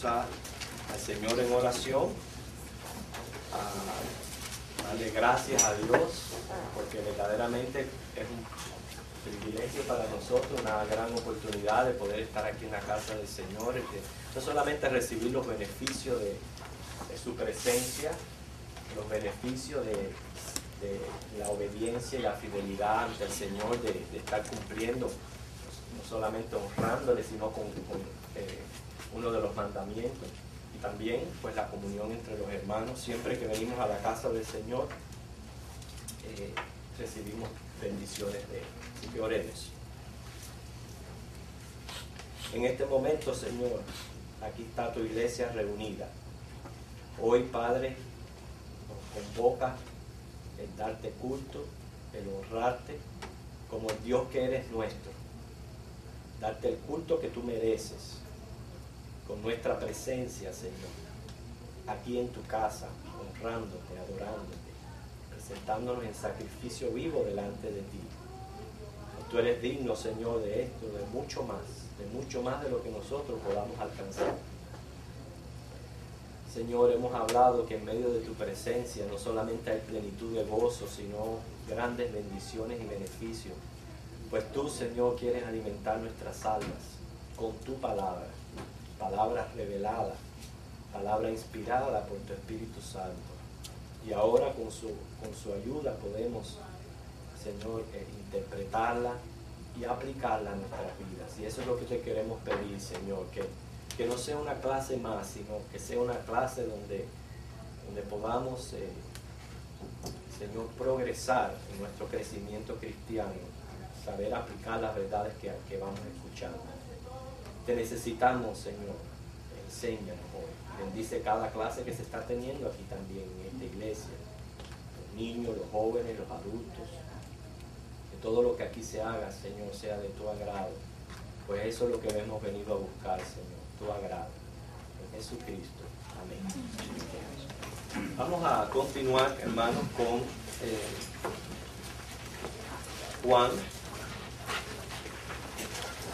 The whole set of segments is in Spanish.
Vamos al Señor en oración, a darle gracias a Dios, porque verdaderamente es un privilegio para nosotros, una gran oportunidad de poder estar aquí en la casa del Señor, que no solamente recibir los beneficios de su presencia, los beneficios de la obediencia y la fidelidad ante el Señor, de estar cumpliendo, no solamente honrándole, sino con uno de los mandamientos, y también pues la comunión entre los hermanos. Siempre que venimos a la casa del Señor, recibimos bendiciones de Él. Así que oremos. En este momento, Señor, aquí está tu iglesia reunida. Hoy, Padre, nos convoca el darte culto, el honrarte como el Dios que eres nuestro. Darte el culto que tú mereces, con nuestra presencia, Señor, aquí en tu casa, honrándote, adorándote, presentándonos en sacrificio vivo delante de ti. Tú eres digno, Señor, de esto, de mucho más de lo que nosotros podamos alcanzar. Señor, hemos hablado que en medio de tu presencia no solamente hay plenitud de gozo, sino grandes bendiciones y beneficios. Pues tú, Señor, quieres alimentar nuestras almas con tu palabra, palabra revelada, palabra inspirada por tu Espíritu Santo. Y ahora con su ayuda podemos, Señor, interpretarla y aplicarla a nuestras vidas. Y eso es lo que te queremos pedir, Señor, que no sea una clase más, sino que sea una clase donde podamos, Señor, progresar en nuestro crecimiento cristiano, saber aplicar las verdades que vamos escuchando. Te necesitamos, Señor, enséñanos hoy. Bendice cada clase que se está teniendo aquí también en esta iglesia, los niños, los jóvenes, los adultos. Que todo lo que aquí se haga, Señor, sea de tu agrado, pues eso es lo que hemos venido a buscar, Señor, tu agrado. En Jesucristo. Amén. Vamos a continuar, hermanos, con Juan.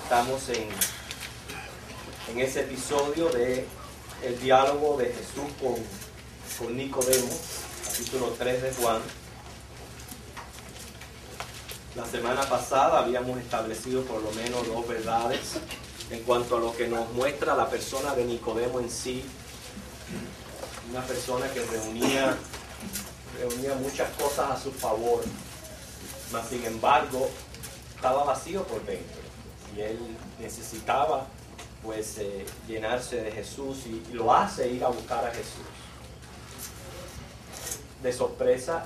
Estamos en ese episodio de el diálogo de Jesús con Nicodemo, capítulo 3 de Juan. La semana pasada habíamos establecido por lo menos dos verdades en cuanto a lo que nos muestra la persona de Nicodemo en sí. Una persona que reunía muchas cosas a su favor, mas sin embargo estaba vacío por dentro y él necesitaba pues llenarse de Jesús, y lo hace ir a buscar a Jesús. De sorpresa,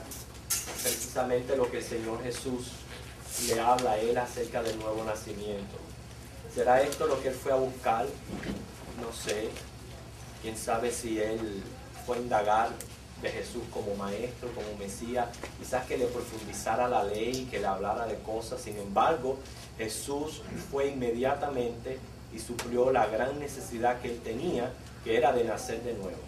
precisamente lo que el Señor Jesús le habla a él acerca del nuevo nacimiento. ¿Será esto lo que él fue a buscar? No sé. Quién sabe si él fue a indagar de Jesús como maestro, como Mesías, quizás que le profundizara la ley, que le hablara de cosas. Sin embargo, Jesús fue inmediatamente y suplió la gran necesidad que él tenía, que era de nacer de nuevo.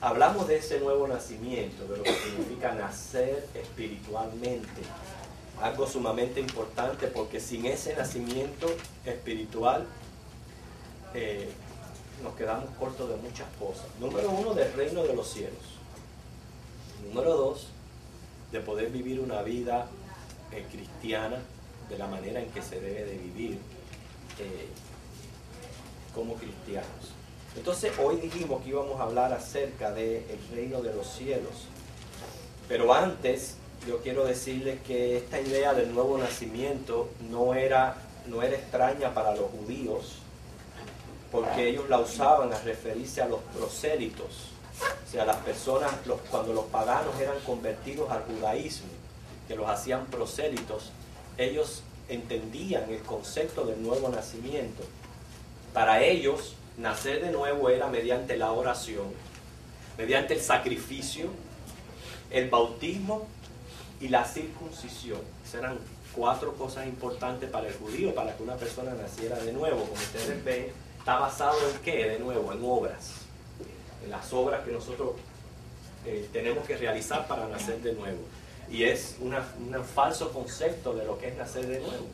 Hablamos de ese nuevo nacimiento, de lo que significa nacer espiritualmente. Algo sumamente importante, porque sin ese nacimiento espiritual nos quedamos cortos de muchas cosas. Número uno, del reino de los cielos. Número dos, de poder vivir una vida cristiana de la manera en que se debe de vivir como cristianos. Entonces hoy dijimos que íbamos a hablar acerca del reino de los cielos. Pero antes yo quiero decirles que esta idea del nuevo nacimiento no era extraña para los judíos, porque ellos la usaban a referirse a los prosélitos, o sea, las personas, cuando los paganos eran convertidos al judaísmo, que los hacían prosélitos, ellos entendían el concepto del nuevo nacimiento. Para ellos, nacer de nuevo era mediante la oración, mediante el sacrificio, el bautismo y la circuncisión. Esas eran 4 cosas importantes para el judío, para que una persona naciera de nuevo. Como ustedes ven, está basado en ¿qué? De nuevo, en obras. En las obras que nosotros tenemos que realizar para nacer de nuevo. Y es un falso concepto de lo que es nacer de nuevo.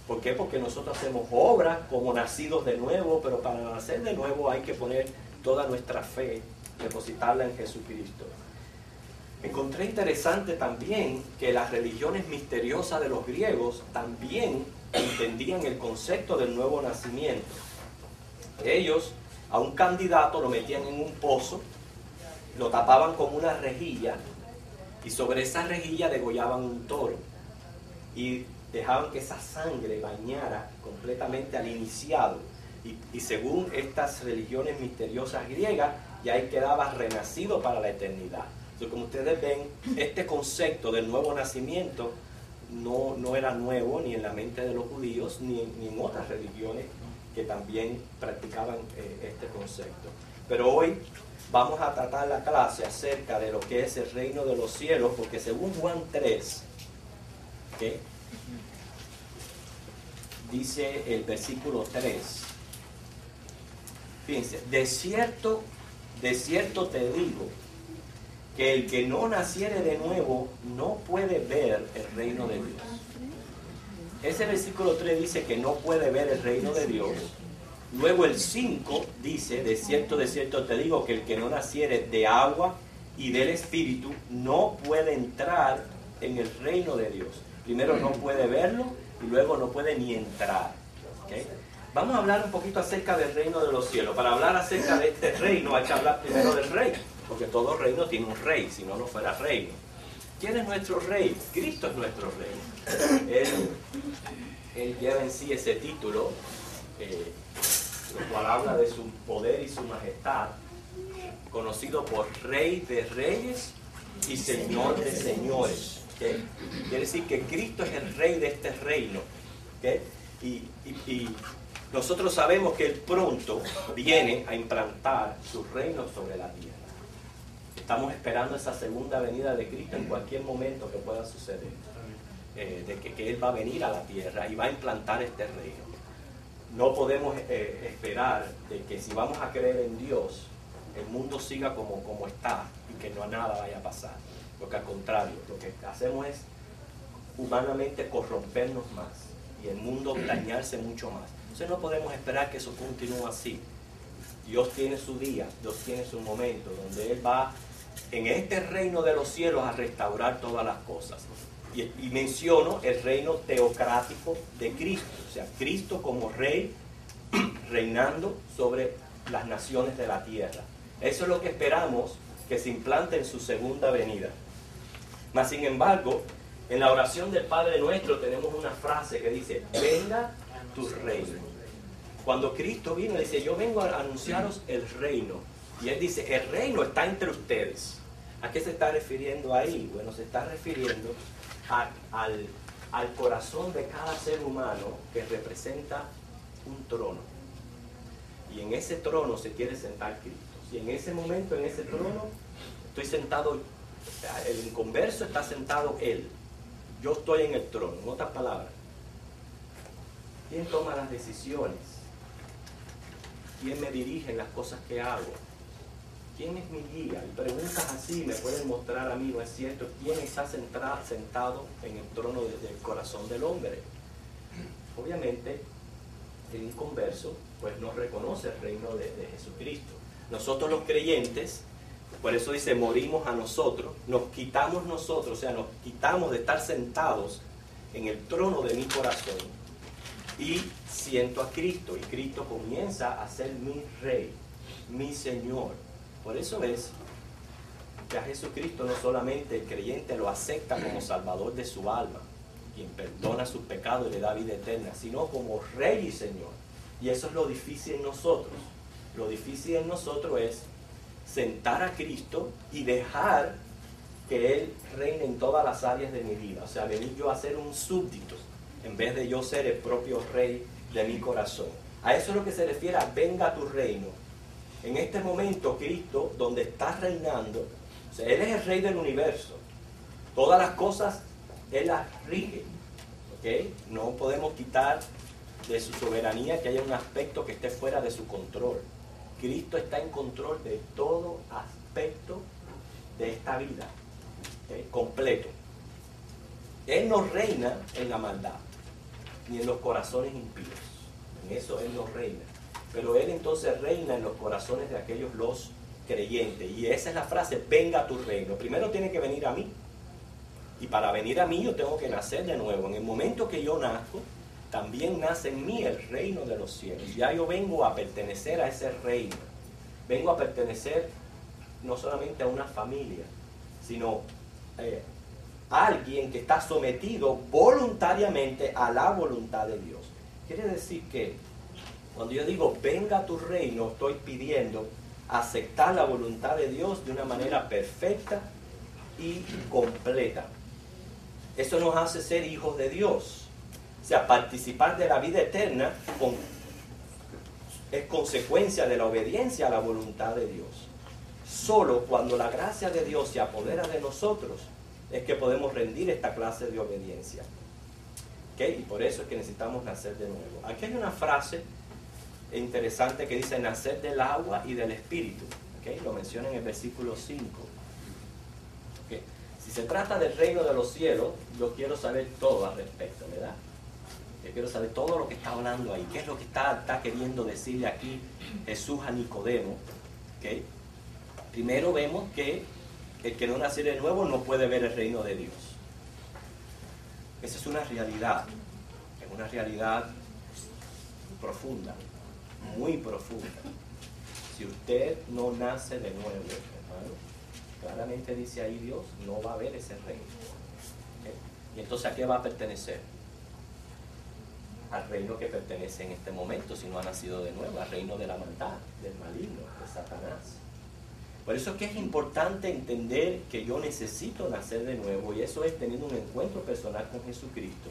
¿Por qué? Porque nosotros hacemos obras como nacidos de nuevo, pero para nacer de nuevo hay que poner toda nuestra fe, depositarla en Jesucristo. Encontré interesante también que las religiones misteriosas de los griegos también entendían el concepto del nuevo nacimiento. Ellos a un candidato lo metían en un pozo, lo tapaban con una rejilla y sobre esa rejilla degollaban un toro y dejaban que esa sangre bañara completamente al iniciado. Y según estas religiones misteriosas griegas, ya él quedaba renacido para la eternidad. Entonces, como ustedes ven, este concepto del nuevo nacimiento no era nuevo ni en la mente de los judíos ni en otras religiones que también practicaban este concepto. Pero hoy vamos a tratar la clase acerca de lo que es el reino de los cielos, porque según Juan 3, ¿okay?, dice el versículo 3, fíjense, de cierto te digo, que el que no naciere de nuevo no puede ver el reino de Dios. Ese versículo 3 dice que no puede ver el reino de Dios. Luego el 5 dice, de cierto te digo, que el que no naciere de agua y del Espíritu no puede entrar en el reino de Dios. Primero no puede verlo y luego no puede ni entrar. ¿Okay? Vamos a hablar un poquito acerca del reino de los cielos. Para hablar acerca de este reino hay que hablar primero del rey, porque todo reino tiene un rey, si no, no fuera reino. ¿Quién es nuestro rey? Cristo es nuestro rey. Él lleva en sí ese título, lo cual habla de su poder y su majestad, conocido por Rey de Reyes y Señor de Señores. ¿Okay? Quiere decir que Cristo es el rey de este reino. ¿Okay? Y nosotros sabemos que Él pronto viene a implantar su reino sobre la tierra. Estamos esperando esa segunda venida de Cristo en cualquier momento que pueda suceder. De que Él va a venir a la tierra y va a implantar este reino. No podemos esperar de que si vamos a creer en Dios, el mundo siga como está y que no nada vaya a pasar. Porque al contrario, lo que hacemos es humanamente corrompernos más y el mundo dañarse mucho más. Entonces no podemos esperar que eso continúe así. Dios tiene su día, Dios tiene su momento, donde Él va en este reino de los cielos a restaurar todas las cosas. Y menciono el reino teocrático de Cristo, o sea, Cristo como rey reinando sobre las naciones de la tierra. Eso es lo que esperamos que se implante en su segunda venida. Mas sin embargo, en la oración del Padre Nuestro tenemos una frase que dice, venga tu reino. Cuando Cristo vino, dice, yo vengo a anunciaros el reino. Y Él dice, el reino está entre ustedes. ¿A qué se está refiriendo ahí? Bueno, se está refiriendo al corazón de cada ser humano que representa un trono. Y en ese trono se quiere sentar Cristo. Y en ese momento, en ese trono, estoy sentado, el inconverso está sentado Él. Yo estoy en el trono, en otras palabras. ¿Quién toma las decisiones? ¿Quién me dirige en las cosas que hago? ¿Quién es mi guía? Y preguntas así me pueden mostrar a mí, ¿no es cierto? ¿Quién está sentado en el trono del corazón del hombre? Obviamente, el inconverso pues no reconoce el reino de Jesucristo. Nosotros los creyentes, por eso dice, morimos a nosotros, nos quitamos nosotros, o sea, nos quitamos de estar sentados en el trono de mi corazón y siento a Cristo, y Cristo comienza a ser mi Rey, mi Señor. Por eso es que a Jesucristo no solamente el creyente lo acepta como Salvador de su alma, quien perdona sus pecados y le da vida eterna, sino como Rey y Señor. Y eso es lo difícil en nosotros. Lo difícil en nosotros es sentar a Cristo y dejar que Él reine en todas las áreas de mi vida. O sea, venir yo a ser un súbdito, en vez de yo ser el propio Rey de mi corazón. A eso es lo que se refiere a venga tu reino. En este momento Cristo, donde está reinando, o sea, Él es el Rey del universo. Todas las cosas Él las rige. ¿Okay? No podemos quitar de su soberanía que haya un aspecto que esté fuera de su control. Cristo está en control de todo aspecto de esta vida. ¿Okay? Completo. Él no reina en la maldad. ni en los corazones impíos. En eso Él no reina. Pero Él entonces reina en los corazones de aquellos los creyentes. Y esa es la frase, venga a tu reino. Primero tiene que venir a mí. Y para venir a mí yo tengo que nacer de nuevo. En el momento que yo nazco, también nace en mí el reino de los cielos. Ya yo vengo a pertenecer a ese reino. Vengo a pertenecer no solamente a una familia, sino a alguien que está sometido voluntariamente a la voluntad de Dios. Quiere decir que cuando yo digo venga a tu reino, estoy pidiendo aceptar la voluntad de Dios de una manera perfecta y completa. Eso nos hace ser hijos de Dios. O sea, participar de la vida eterna es consecuencia de la obediencia a la voluntad de Dios. Solo cuando la gracia de Dios se apodera de nosotros es que podemos rendir esta clase de obediencia. ¿Okay? Y por eso es que necesitamos nacer de nuevo. Aquí hay una frase interesante que dice nacer del agua y del espíritu. ¿Okay? Lo menciona en el versículo 5. ¿Okay? Si se trata del reino de los cielos, yo quiero saber todo al respecto, ¿verdad? Yo quiero saber todo lo que está hablando ahí. ¿Qué es lo que está queriendo decirle aquí Jesús a Nicodemo? ¿Okay? Primero vemos que el que no nace de nuevo no puede ver el reino de Dios. Esa es una realidad profunda, muy profunda. Si usted no nace de nuevo, hermano, claramente dice ahí Dios, no va a ver ese reino. ¿Okay? Y entonces ¿a qué va a pertenecer? Al reino que pertenece en este momento, si no ha nacido de nuevo, al reino de la maldad, del maligno, de Satanás. Por eso es que es importante entender que yo necesito nacer de nuevo, y eso es teniendo un encuentro personal con Jesucristo.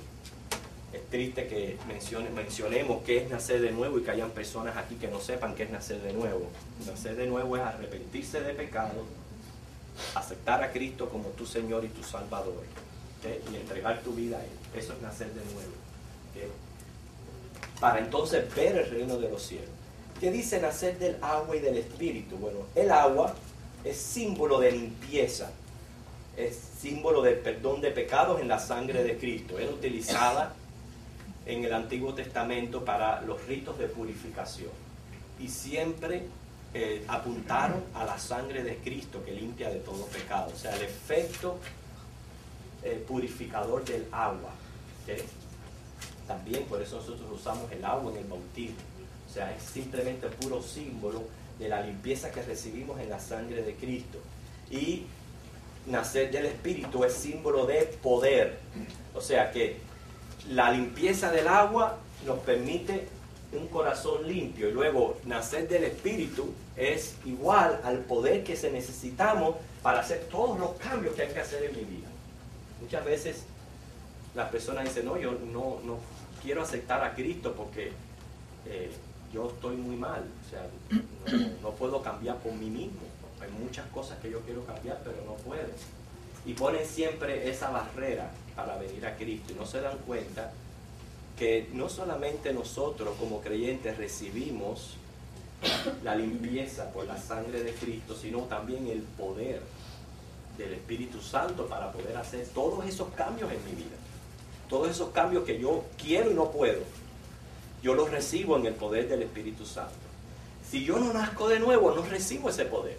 Es triste que mencionemos qué es nacer de nuevo y que hayan personas aquí que no sepan qué es nacer de nuevo. Nacer de nuevo es arrepentirse de pecado, aceptar a Cristo como tu Señor y tu Salvador, ¿okay? Y entregar tu vida a Él. Eso es nacer de nuevo, ¿okay? Para entonces ver el reino de los cielos. ¿Qué dice nacer del agua y del espíritu? Bueno, el agua es símbolo de limpieza, es símbolo del perdón de pecados en la sangre de Cristo. Era utilizada en el Antiguo Testamento para los ritos de purificación y siempre apuntaron a la sangre de Cristo que limpia de todo pecado. O sea, el efecto purificador del agua, ¿okay? También por eso nosotros usamos el agua en el bautismo. O sea, es simplemente puro símbolo de la limpieza que recibimos en la sangre de Cristo. Y nacer del Espíritu es símbolo de poder. O sea que la limpieza del agua nos permite un corazón limpio. Y luego nacer del Espíritu es igual al poder que necesitamos para hacer todos los cambios que hay que hacer en mi vida. Muchas veces las personas dicen, no, yo no quiero aceptar a Cristo porque yo estoy muy mal, o sea, no puedo cambiar por mí mismo. Hay muchas cosas que yo quiero cambiar, pero no puedo. Y ponen siempre esa barrera para venir a Cristo y no se dan cuenta que no solamente nosotros como creyentes recibimos la limpieza por la sangre de Cristo, sino también el poder del Espíritu Santo para poder hacer todos esos cambios en mi vida. Todos esos cambios que yo quiero y no puedo, yo los recibo en el poder del Espíritu Santo. Si yo no nazco de nuevo, no recibo ese poder.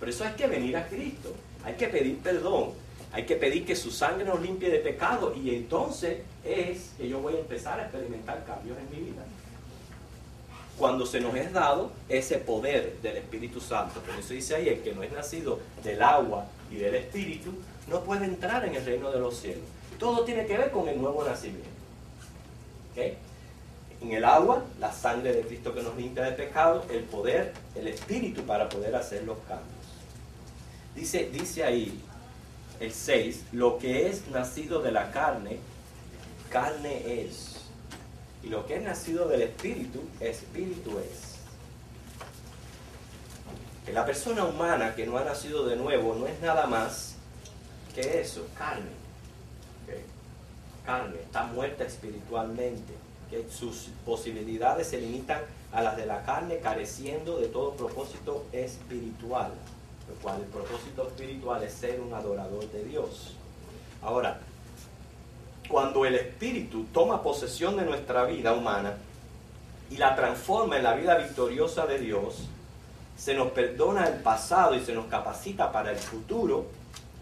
Por eso hay que venir a Cristo, hay que pedir perdón, hay que pedir que su sangre nos limpie de pecado, y entonces es que yo voy a empezar a experimentar cambios en mi vida. Cuando se nos es dado ese poder del Espíritu Santo, por eso dice ahí, el que no es nacido del agua y del Espíritu, no puede entrar en el reino de los cielos. Todo tiene que ver con el nuevo nacimiento. ¿Okay? En el agua, la sangre de Cristo que nos limpia de pecado, el poder, el Espíritu para poder hacer los cambios. Dice ahí el 6, lo que es nacido de la carne, carne es. Y lo que es nacido del Espíritu, Espíritu es. Que la persona humana que no ha nacido de nuevo no es nada más que eso, carne. ¿Okay? Carne, está muerta espiritualmente. Que sus posibilidades se limitan a las de la carne, careciendo de todo propósito espiritual, lo cual el propósito espiritual es ser un adorador de Dios. Ahora, cuando el Espíritu toma posesión de nuestra vida humana y la transforma en la vida victoriosa de Dios, se nos perdona el pasado y se nos capacita para el futuro,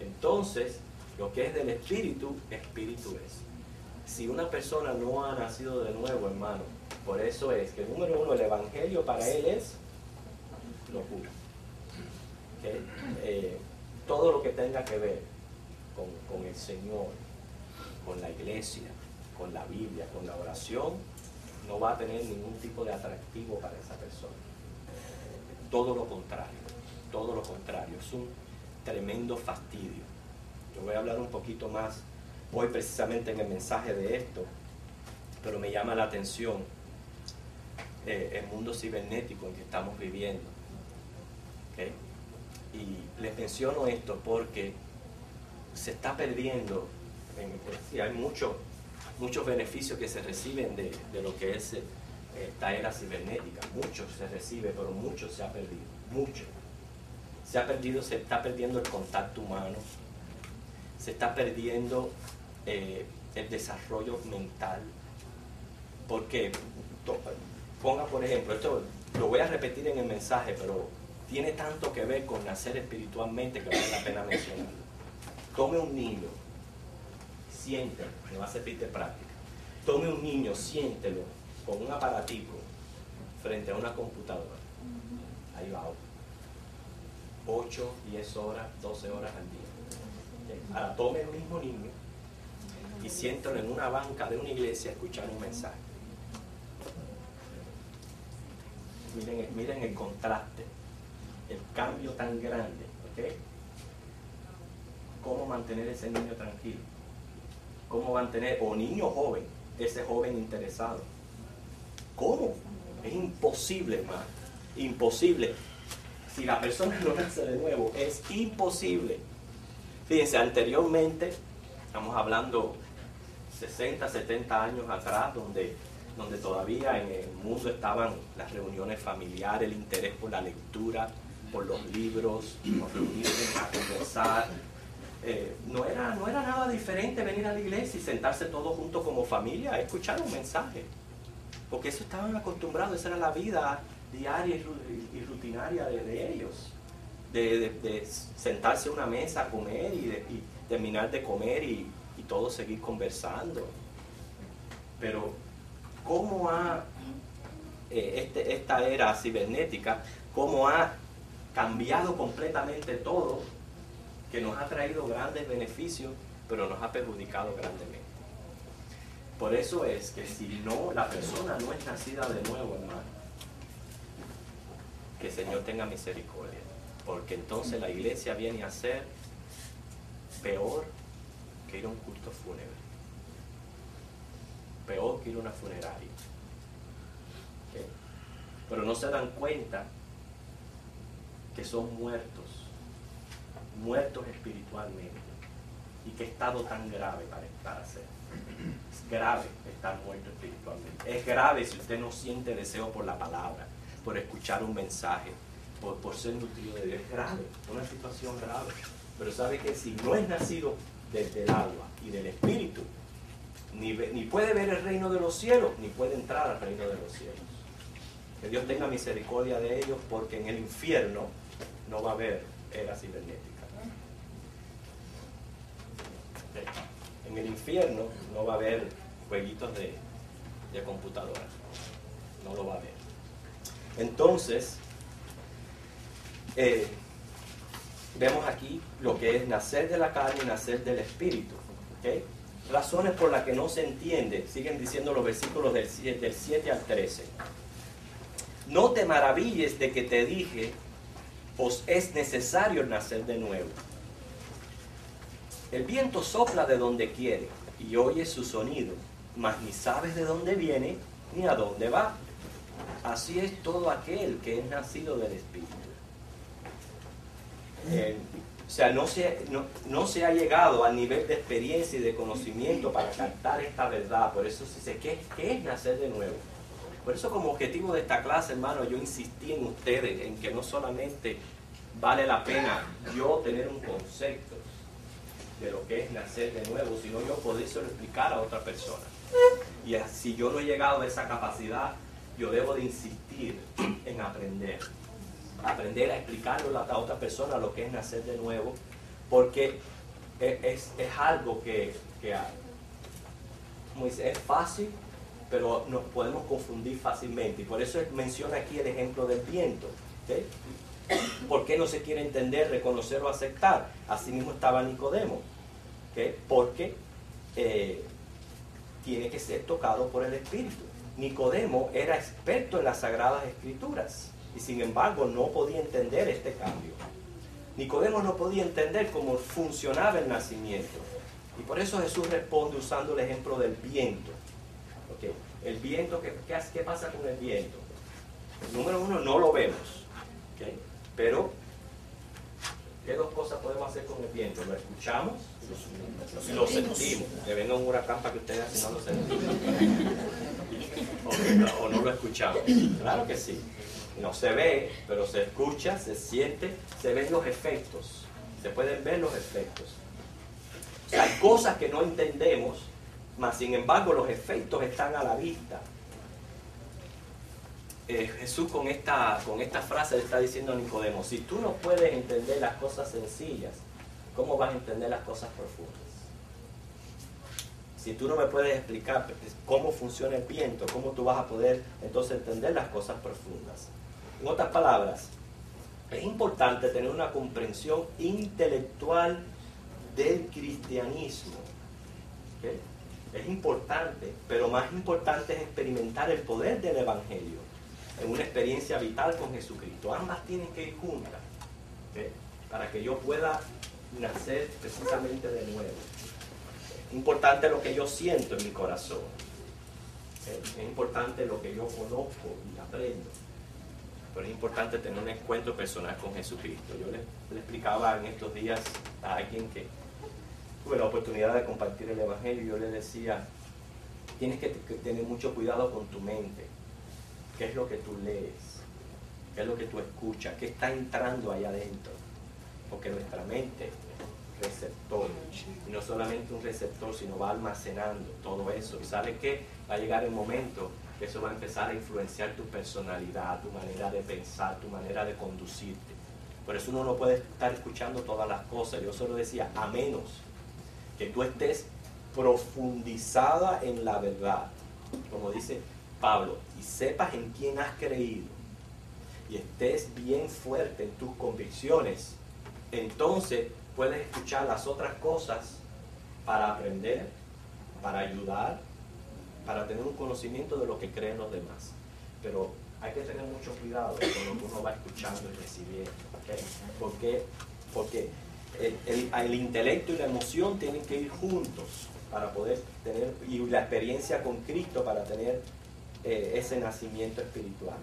entonces lo que es del Espíritu, Espíritu es. Si una persona no ha nacido de nuevo, hermano, por eso es que, número uno, el Evangelio para él es locura. ¿Okay? Todo lo que tenga que ver con el Señor, con la iglesia, con la Biblia, con la oración, no va a tener ningún tipo de atractivo para esa persona. Todo lo contrario, es un tremendo fastidio. Yo voy a hablar un poquito más hoy precisamente en el mensaje de esto, pero me llama la atención el mundo cibernético en que estamos viviendo. ¿Okay? Y les menciono esto porque se está perdiendo, hay muchos beneficios que se reciben de lo que es esta era cibernética. Mucho se recibe, pero mucho se ha perdido. Mucho. Se está perdiendo el contacto humano, se está perdiendo el desarrollo mental. Porque, ponga por ejemplo, esto lo voy a repetir en el mensaje, pero tiene tanto que ver con nacer espiritualmente que vale la pena mencionarlo. Tome un niño, siéntelo, me va a servir de práctica. Tome un niño, siéntelo con un aparatico frente a una computadora. Ahí va. 8, 10 horas, 12 horas al día. Ahora tome el mismo niño y siéntelo en una banca de una iglesia a escuchar un mensaje. Miren el contraste, el cambio tan grande, ¿ok? ¿Cómo mantener ese niño tranquilo? ¿Cómo mantener, o niño joven, ese joven interesado? ¿Cómo? Es imposible, hermano, imposible. Si la persona no nace de nuevo, es imposible. Fíjense, anteriormente, estamos hablando 60, 70 años atrás, donde todavía en el mundo estaban las reuniones familiares, el interés por la lectura, por los libros, por reunirse a conversar. No era nada diferente venir a la iglesia y sentarse todos juntos como familia a escuchar un mensaje. Porque eso estaban acostumbrados, esa era la vida diaria y rutinaria de ellos. De sentarse a una mesa a comer y terminar de comer y todos seguir conversando. Pero cómo esta era cibernética, cómo ha cambiado completamente todo, que nos ha traído grandes beneficios, pero nos ha perjudicado grandemente. Por eso es que si no, la persona no es nacida de nuevo, hermano, que el Señor tenga misericordia, porque entonces la iglesia viene a ser peor que ir a un culto fúnebre, peor que ir a una funeraria. ¿Okay? Pero no se dan cuenta que son muertos espiritualmente, y qué estado tan grave para ser. Es grave estar muerto espiritualmente. Es grave si usted no siente deseo por la palabra, por escuchar un mensaje, por ser nutrido de Dios. Es grave, una situación grave. Pero sabe que si no es nacido desde el agua y del Espíritu, ni puede ver el reino de los cielos, ni puede entrar al reino de los cielos. Que Dios tenga misericordia de ellos, porque en el infierno no va a haber era cibernética. En el infierno no va a haber jueguitos de computadora. No lo va a haber. Entonces, vemos aquí lo que es nacer de la carne y nacer del Espíritu. ¿Okay? Razones por las que no se entiende. Siguen diciendo los versículos del 7 al 13. No te maravilles de que te dije, os es necesario nacer de nuevo. El viento sopla de donde quiere y oyes su sonido, mas ni sabes de dónde viene ni a dónde va. Así es todo aquel que es nacido del Espíritu. O sea, no se ha llegado al nivel de experiencia y de conocimiento para captar esta verdad. Por eso se dice, ¿qué es nacer de nuevo? Por eso, como objetivo de esta clase, hermano, yo insistí en ustedes en que no solamente vale la pena yo tener un concepto, de lo que es nacer de nuevo, sino yo podérselo explicar a otra persona. Y si yo no he llegado a esa capacidad, yo debo de insistir en aprender a explicarle a otra persona lo que es nacer de nuevo, porque es algo que como dice, es fácil, pero nos podemos confundir fácilmente, y por eso menciona aquí el ejemplo del viento. ¿Okay? ¿Por qué no se quiere entender, reconocer o aceptar? Así mismo estaba Nicodemo, ¿okay? Porque tiene que ser tocado por el Espíritu. Nicodemo era experto en las Sagradas Escrituras y sin embargo no podía entender este cambio. Nicodemo no podía entender cómo funcionaba el nacimiento, y por eso Jesús responde usando el ejemplo del viento. ¿Okay? El viento, ¿qué pasa con el viento? Número uno, no lo vemos, ¿okay? Pero ¿qué dos cosas podemos hacer con el viento? Lo escuchamos y lo sentimos. Que venga un huracán para que ustedes así no lo sentimos. O no lo escuchamos. Claro que sí. No se ve, pero se escucha, se siente, se ven los efectos. Se pueden ver los efectos. O sea, hay cosas que no entendemos, mas sin embargo los efectos están a la vista. Jesús con esta frase le está diciendo a Nicodemo: si tú no puedes entender las cosas sencillas, ¿cómo vas a entender las cosas profundas? Si tú no me puedes explicar cómo funciona el viento, ¿cómo tú vas a poder entonces entender las cosas profundas? En otras palabras, es importante tener una comprensión intelectual del cristianismo. ¿Okay? Es importante, pero más importante es experimentar el poder del Evangelio en una experiencia vital con Jesucristo. Ambas tienen que ir juntas, ¿okay? Para que yo pueda nacer precisamente de nuevo. Es importante lo que yo siento en mi corazón, ¿okay? Es importante lo que yo conozco y aprendo, pero es importante tener un encuentro personal con Jesucristo. Yo le explicaba en estos días a alguien que tuve la oportunidad de compartir el Evangelio, y yo le decía: tienes que tener mucho cuidado con tu mente. ¿Qué es lo que tú lees? ¿Qué es lo que tú escuchas? ¿Qué está entrando allá adentro? Porque nuestra mente es receptor, y no solamente un receptor, sino va almacenando todo eso. ¿Y sabes qué? Va a llegar el momento que eso va a empezar a influenciar tu personalidad, tu manera de pensar, tu manera de conducirte. Por eso uno no puede estar escuchando todas las cosas. Yo solo decía, a menos que tú estés profundizada en la verdad, como dice Pablo, y sepas en quién has creído, y estés bien fuerte en tus convicciones, entonces puedes escuchar las otras cosas para aprender, para ayudar, para tener un conocimiento de lo que creen los demás. Pero hay que tener mucho cuidado con lo que uno va escuchando y recibiendo, ¿okay? Porque el intelecto y la emoción tienen que ir juntos para poder tener, y la experiencia con Cristo para tener ese nacimiento espiritual.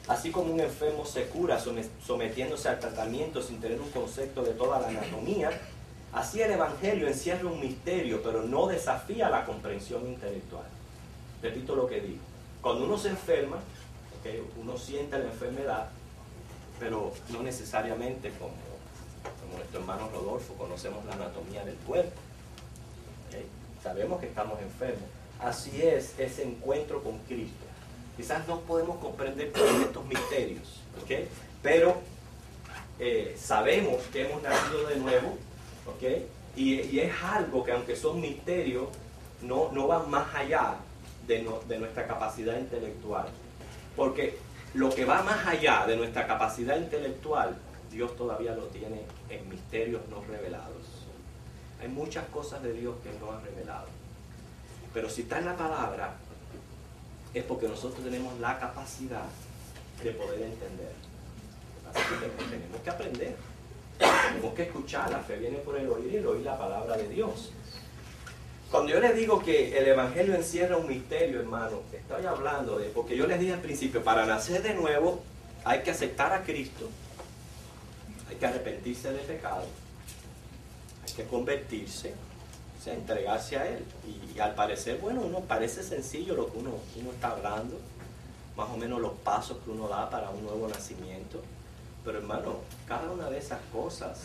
Así como un enfermo se cura sometiéndose al tratamiento sin tener un concepto de toda la anatomía, así el Evangelio encierra un misterio, pero no desafía la comprensión intelectual. Repito lo que digo. Cuando uno se enferma, ¿okay? Uno siente la enfermedad, pero no necesariamente como nuestro hermano Rodolfo conocemos la anatomía del cuerpo. ¿Okay? Sabemos que estamos enfermos. Así es ese encuentro con Cristo. Quizás no podemos comprender todos estos misterios, ¿okay? Pero sabemos que hemos nacido de nuevo, ¿okay? Y es algo que, aunque son misterios, no van más allá de nuestra capacidad intelectual. Porque lo que va más allá de nuestra capacidad intelectual, Dios todavía lo tiene en misterios no revelados. Hay muchas cosas de Dios que no ha revelado. Pero si está en la palabra, es porque nosotros tenemos la capacidad de poder entender. Así que tenemos que aprender. Tenemos que escuchar. La fe viene por el oír, y el oír la palabra de Dios. Cuando yo les digo que el Evangelio encierra un misterio, hermano, estoy hablando de, porque yo les dije al principio, para nacer de nuevo hay que aceptar a Cristo, hay que arrepentirse del pecado, hay que convertirse, o sea, entregarse a Él. Y al parecer, bueno, uno parece sencillo lo que uno está hablando, más o menos los pasos que uno da para un nuevo nacimiento. Pero hermano, cada una de esas cosas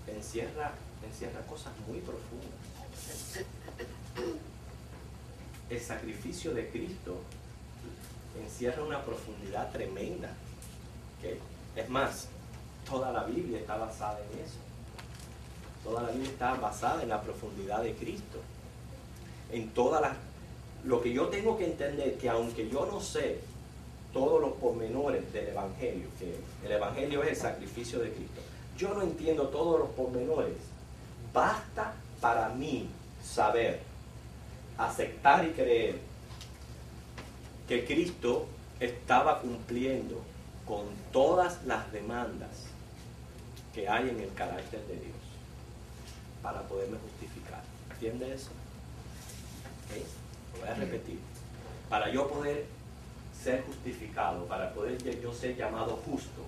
encierra encierra cosas muy profundas. El sacrificio de Cristo encierra una profundidad tremenda. ¿Okay? Es más, toda la Biblia está basada en eso. Toda la Biblia está basada en la profundidad de Cristo. En lo que yo tengo que entender, que aunque yo no sé todos los pormenores del Evangelio, que el Evangelio es el sacrificio de Cristo, yo no entiendo todos los pormenores, basta para mí saber, aceptar y creer que Cristo estaba cumpliendo con todas las demandas que hay en el carácter de Dios para poderme justificar. ¿Entiende eso? ¿Okay? Lo voy a repetir. Para yo poder ser justificado, para poder yo ser llamado justo,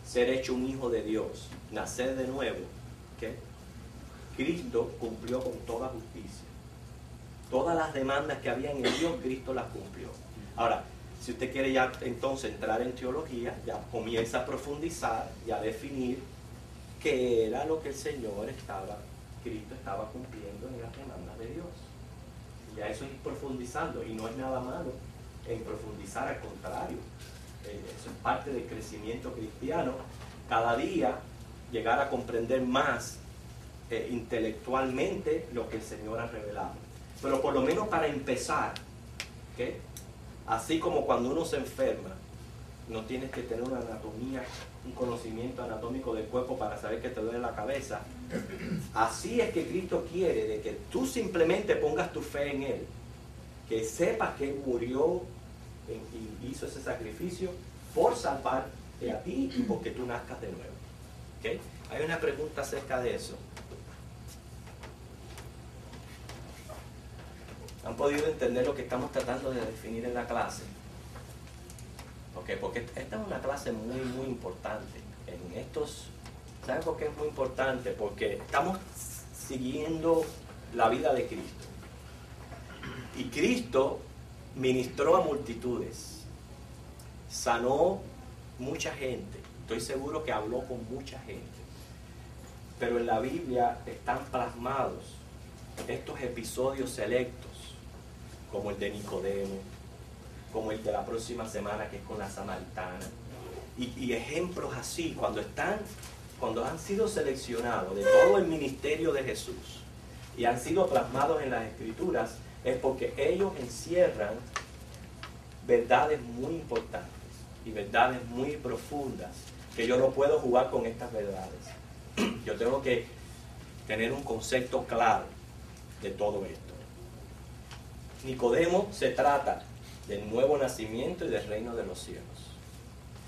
ser hecho un hijo de Dios, nacer de nuevo, ¿okay? Cristo cumplió con toda justicia. Todas las demandas que había en el Dios, Cristo las cumplió. Ahora, si usted quiere ya entonces entrar en teología, ya comienza a profundizar y a definir qué era lo que Cristo estaba cumpliendo en las demandas de Dios. Y ya eso es ir profundizando, y no es nada malo en profundizar, al contrario. Eso es parte del crecimiento cristiano. Cada día llegar a comprender más intelectualmente lo que el Señor ha revelado. Pero por lo menos para empezar, ¿okay? Así como cuando uno se enferma, no tienes que tener una anatomía, un conocimiento anatómico del cuerpo para saber que te duele la cabeza. Así es que Cristo quiere de que tú simplemente pongas tu fe en Él, que sepas que Él murió y hizo ese sacrificio por salvarte a ti y porque tú nazcas de nuevo. ¿Okay? Hay una pregunta acerca de eso. ¿Han podido entender lo que estamos tratando de definir en la clase? Okay, porque esta es una clase muy, muy importante. ¿Saben por qué es muy importante? Porque estamos siguiendo la vida de Cristo. Y Cristo ministró a multitudes, sanó mucha gente. Estoy seguro que habló con mucha gente. Pero en la Biblia están plasmados estos episodios selectos, como el de Nicodemo, como el de la próxima semana, que es con la samaritana, y ejemplos así, cuando han sido seleccionados de todo el ministerio de Jesús y han sido plasmados en las Escrituras, es porque ellos encierran verdades muy importantes y verdades muy profundas, que yo no puedo jugar con estas verdades. Yo tengo que tener un concepto claro de todo esto. Nicodemo se trata del nuevo nacimiento y del reino de los cielos.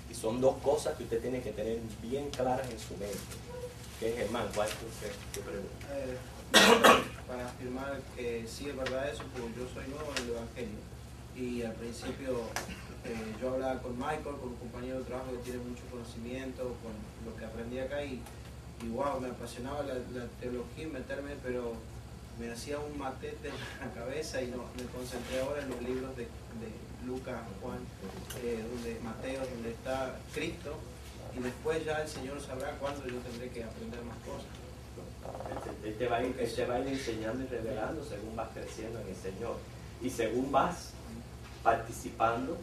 Y son dos cosas que usted tiene que tener bien claras en su mente. ¿Qué, Germán? ¿Cuál es tu pregunta? Para afirmar que sí es verdad eso, porque yo soy nuevo en el Evangelio. Y al principio yo hablaba con Michael, con un compañero de trabajo que tiene mucho conocimiento, con lo que aprendí acá, y wow, me apasionaba la teología y meterme, pero me hacía un matete en la cabeza y no me concentré ahora en los libros de Lucas, Juan, Mateo, donde está Cristo, y después ya el Señor sabrá cuándo yo tendré que aprender más cosas. Él te va a ir enseñando y revelando según vas creciendo en el Señor y según vas participando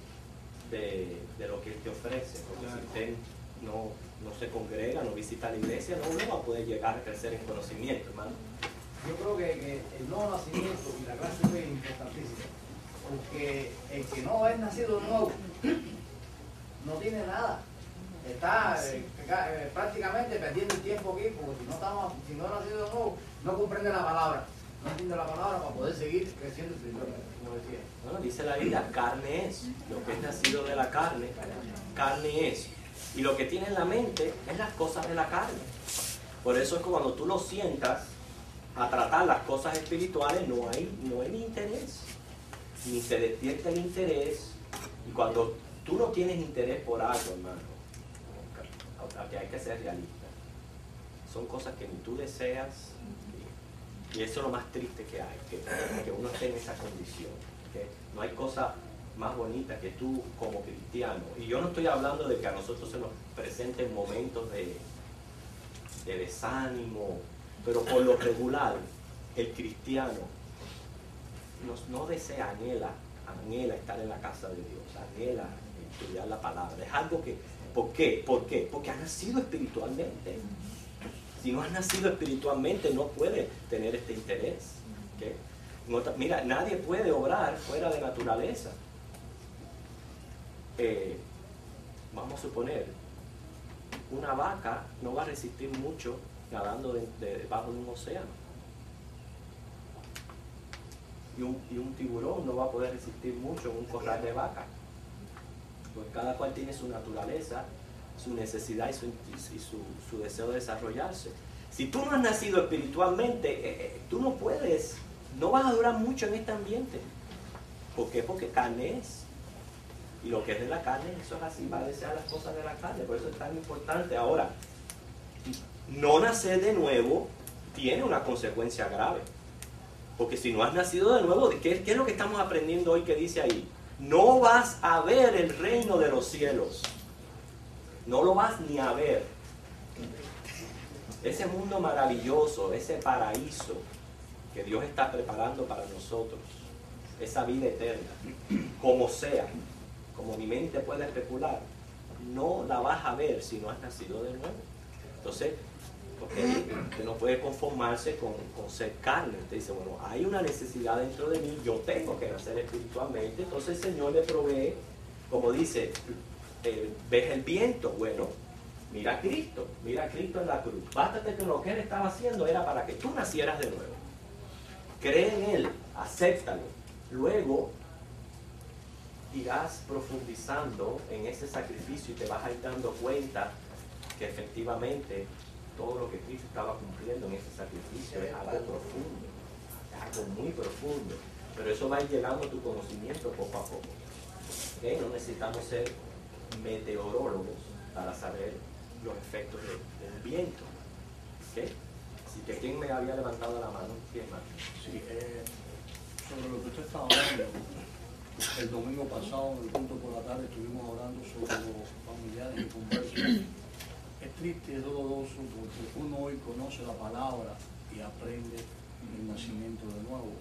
de lo que Él te ofrece, porque claro, si usted no se congrega, no visita la iglesia, no va a poder llegar a crecer en conocimiento, hermano. Yo creo que el nuevo nacimiento y la clase es importantísima, porque el que no es nacido nuevo no tiene nada, está prácticamente perdiendo el tiempo aquí, porque si no es nacido nuevo, no comprende la palabra, no entiende la palabra para poder seguir creciendo espiritualmente, como decía. Bueno, dice la Biblia, carne es, lo que es nacido de la carne es, y lo que tiene en la mente es las cosas de la carne. Por eso es que cuando tú lo sientas a tratar las cosas espirituales, no hay ni interés, ni se despierta el interés. Y cuando tú no tienes interés por algo, hermano, que hay que ser realista, son cosas que ni tú deseas, y eso es lo más triste que hay, que uno esté en esa condición, ¿okay? No hay cosa más bonita que tú como cristiano, y yo no estoy hablando de que a nosotros se nos presenten momentos de desánimo, Pero por lo regular, el cristiano no desea, anhela estar en la casa de Dios, anhela estudiar la palabra. Es algo que, ¿por qué? ¿Por qué? Porque ha nacido espiritualmente. Si no has nacido espiritualmente, no puedes tener este interés. ¿Okay? Mira, nadie puede obrar fuera de naturaleza. Vamos a suponer, una vaca no va a resistir mucho nadando debajo de un océano. Y un tiburón no va a poder resistir mucho en un corral de vaca. Pues cada cual tiene su naturaleza, su necesidad y su deseo de desarrollarse. Si tú no has nacido espiritualmente, tú no puedes, no vas a durar mucho en este ambiente. ¿Por qué? Porque carne es. Y lo que es de la carne, eso es así, va a desear las cosas de la carne. Por eso es tan importante. Ahora, no nacer de nuevo tiene una consecuencia grave. Porque si no has nacido de nuevo, ¿qué es lo que estamos aprendiendo hoy que dice ahí? No vas a ver el reino de los cielos. No lo vas ni a ver. Ese mundo maravilloso, ese paraíso que Dios está preparando para nosotros, esa vida eterna, como sea, como mi mente puede especular, no la vas a ver si no has nacido de nuevo. Entonces, usted no puede conformarse con ser carne. Usted dice, bueno, hay una necesidad dentro de mí, yo tengo que nacer espiritualmente. Entonces el Señor le provee, como dice, ves el viento, bueno, mira a Cristo en la cruz. Bástate que lo que Él estaba haciendo era para que tú nacieras de nuevo. Cree en Él, acéptalo. Luego irás profundizando en ese sacrificio y te vas a ir dando cuenta que efectivamente todo lo que Cristo estaba cumpliendo en ese sacrificio es algo profundo, es algo muy profundo, pero eso va a ir llegando a tu conocimiento poco a poco. ¿Okay? No necesitamos ser meteorólogos para saber los efectos del viento. ¿Okay? Así que ¿quién me había levantado la mano? ¿Quién más? Sí, sobre lo que usted estaba hablando, el domingo pasado, en el punto por la tarde, estuvimos hablando sobre los familiares y conversos. Es triste, es doloroso, porque uno hoy conoce la palabra y aprende el nacimiento de nuevo.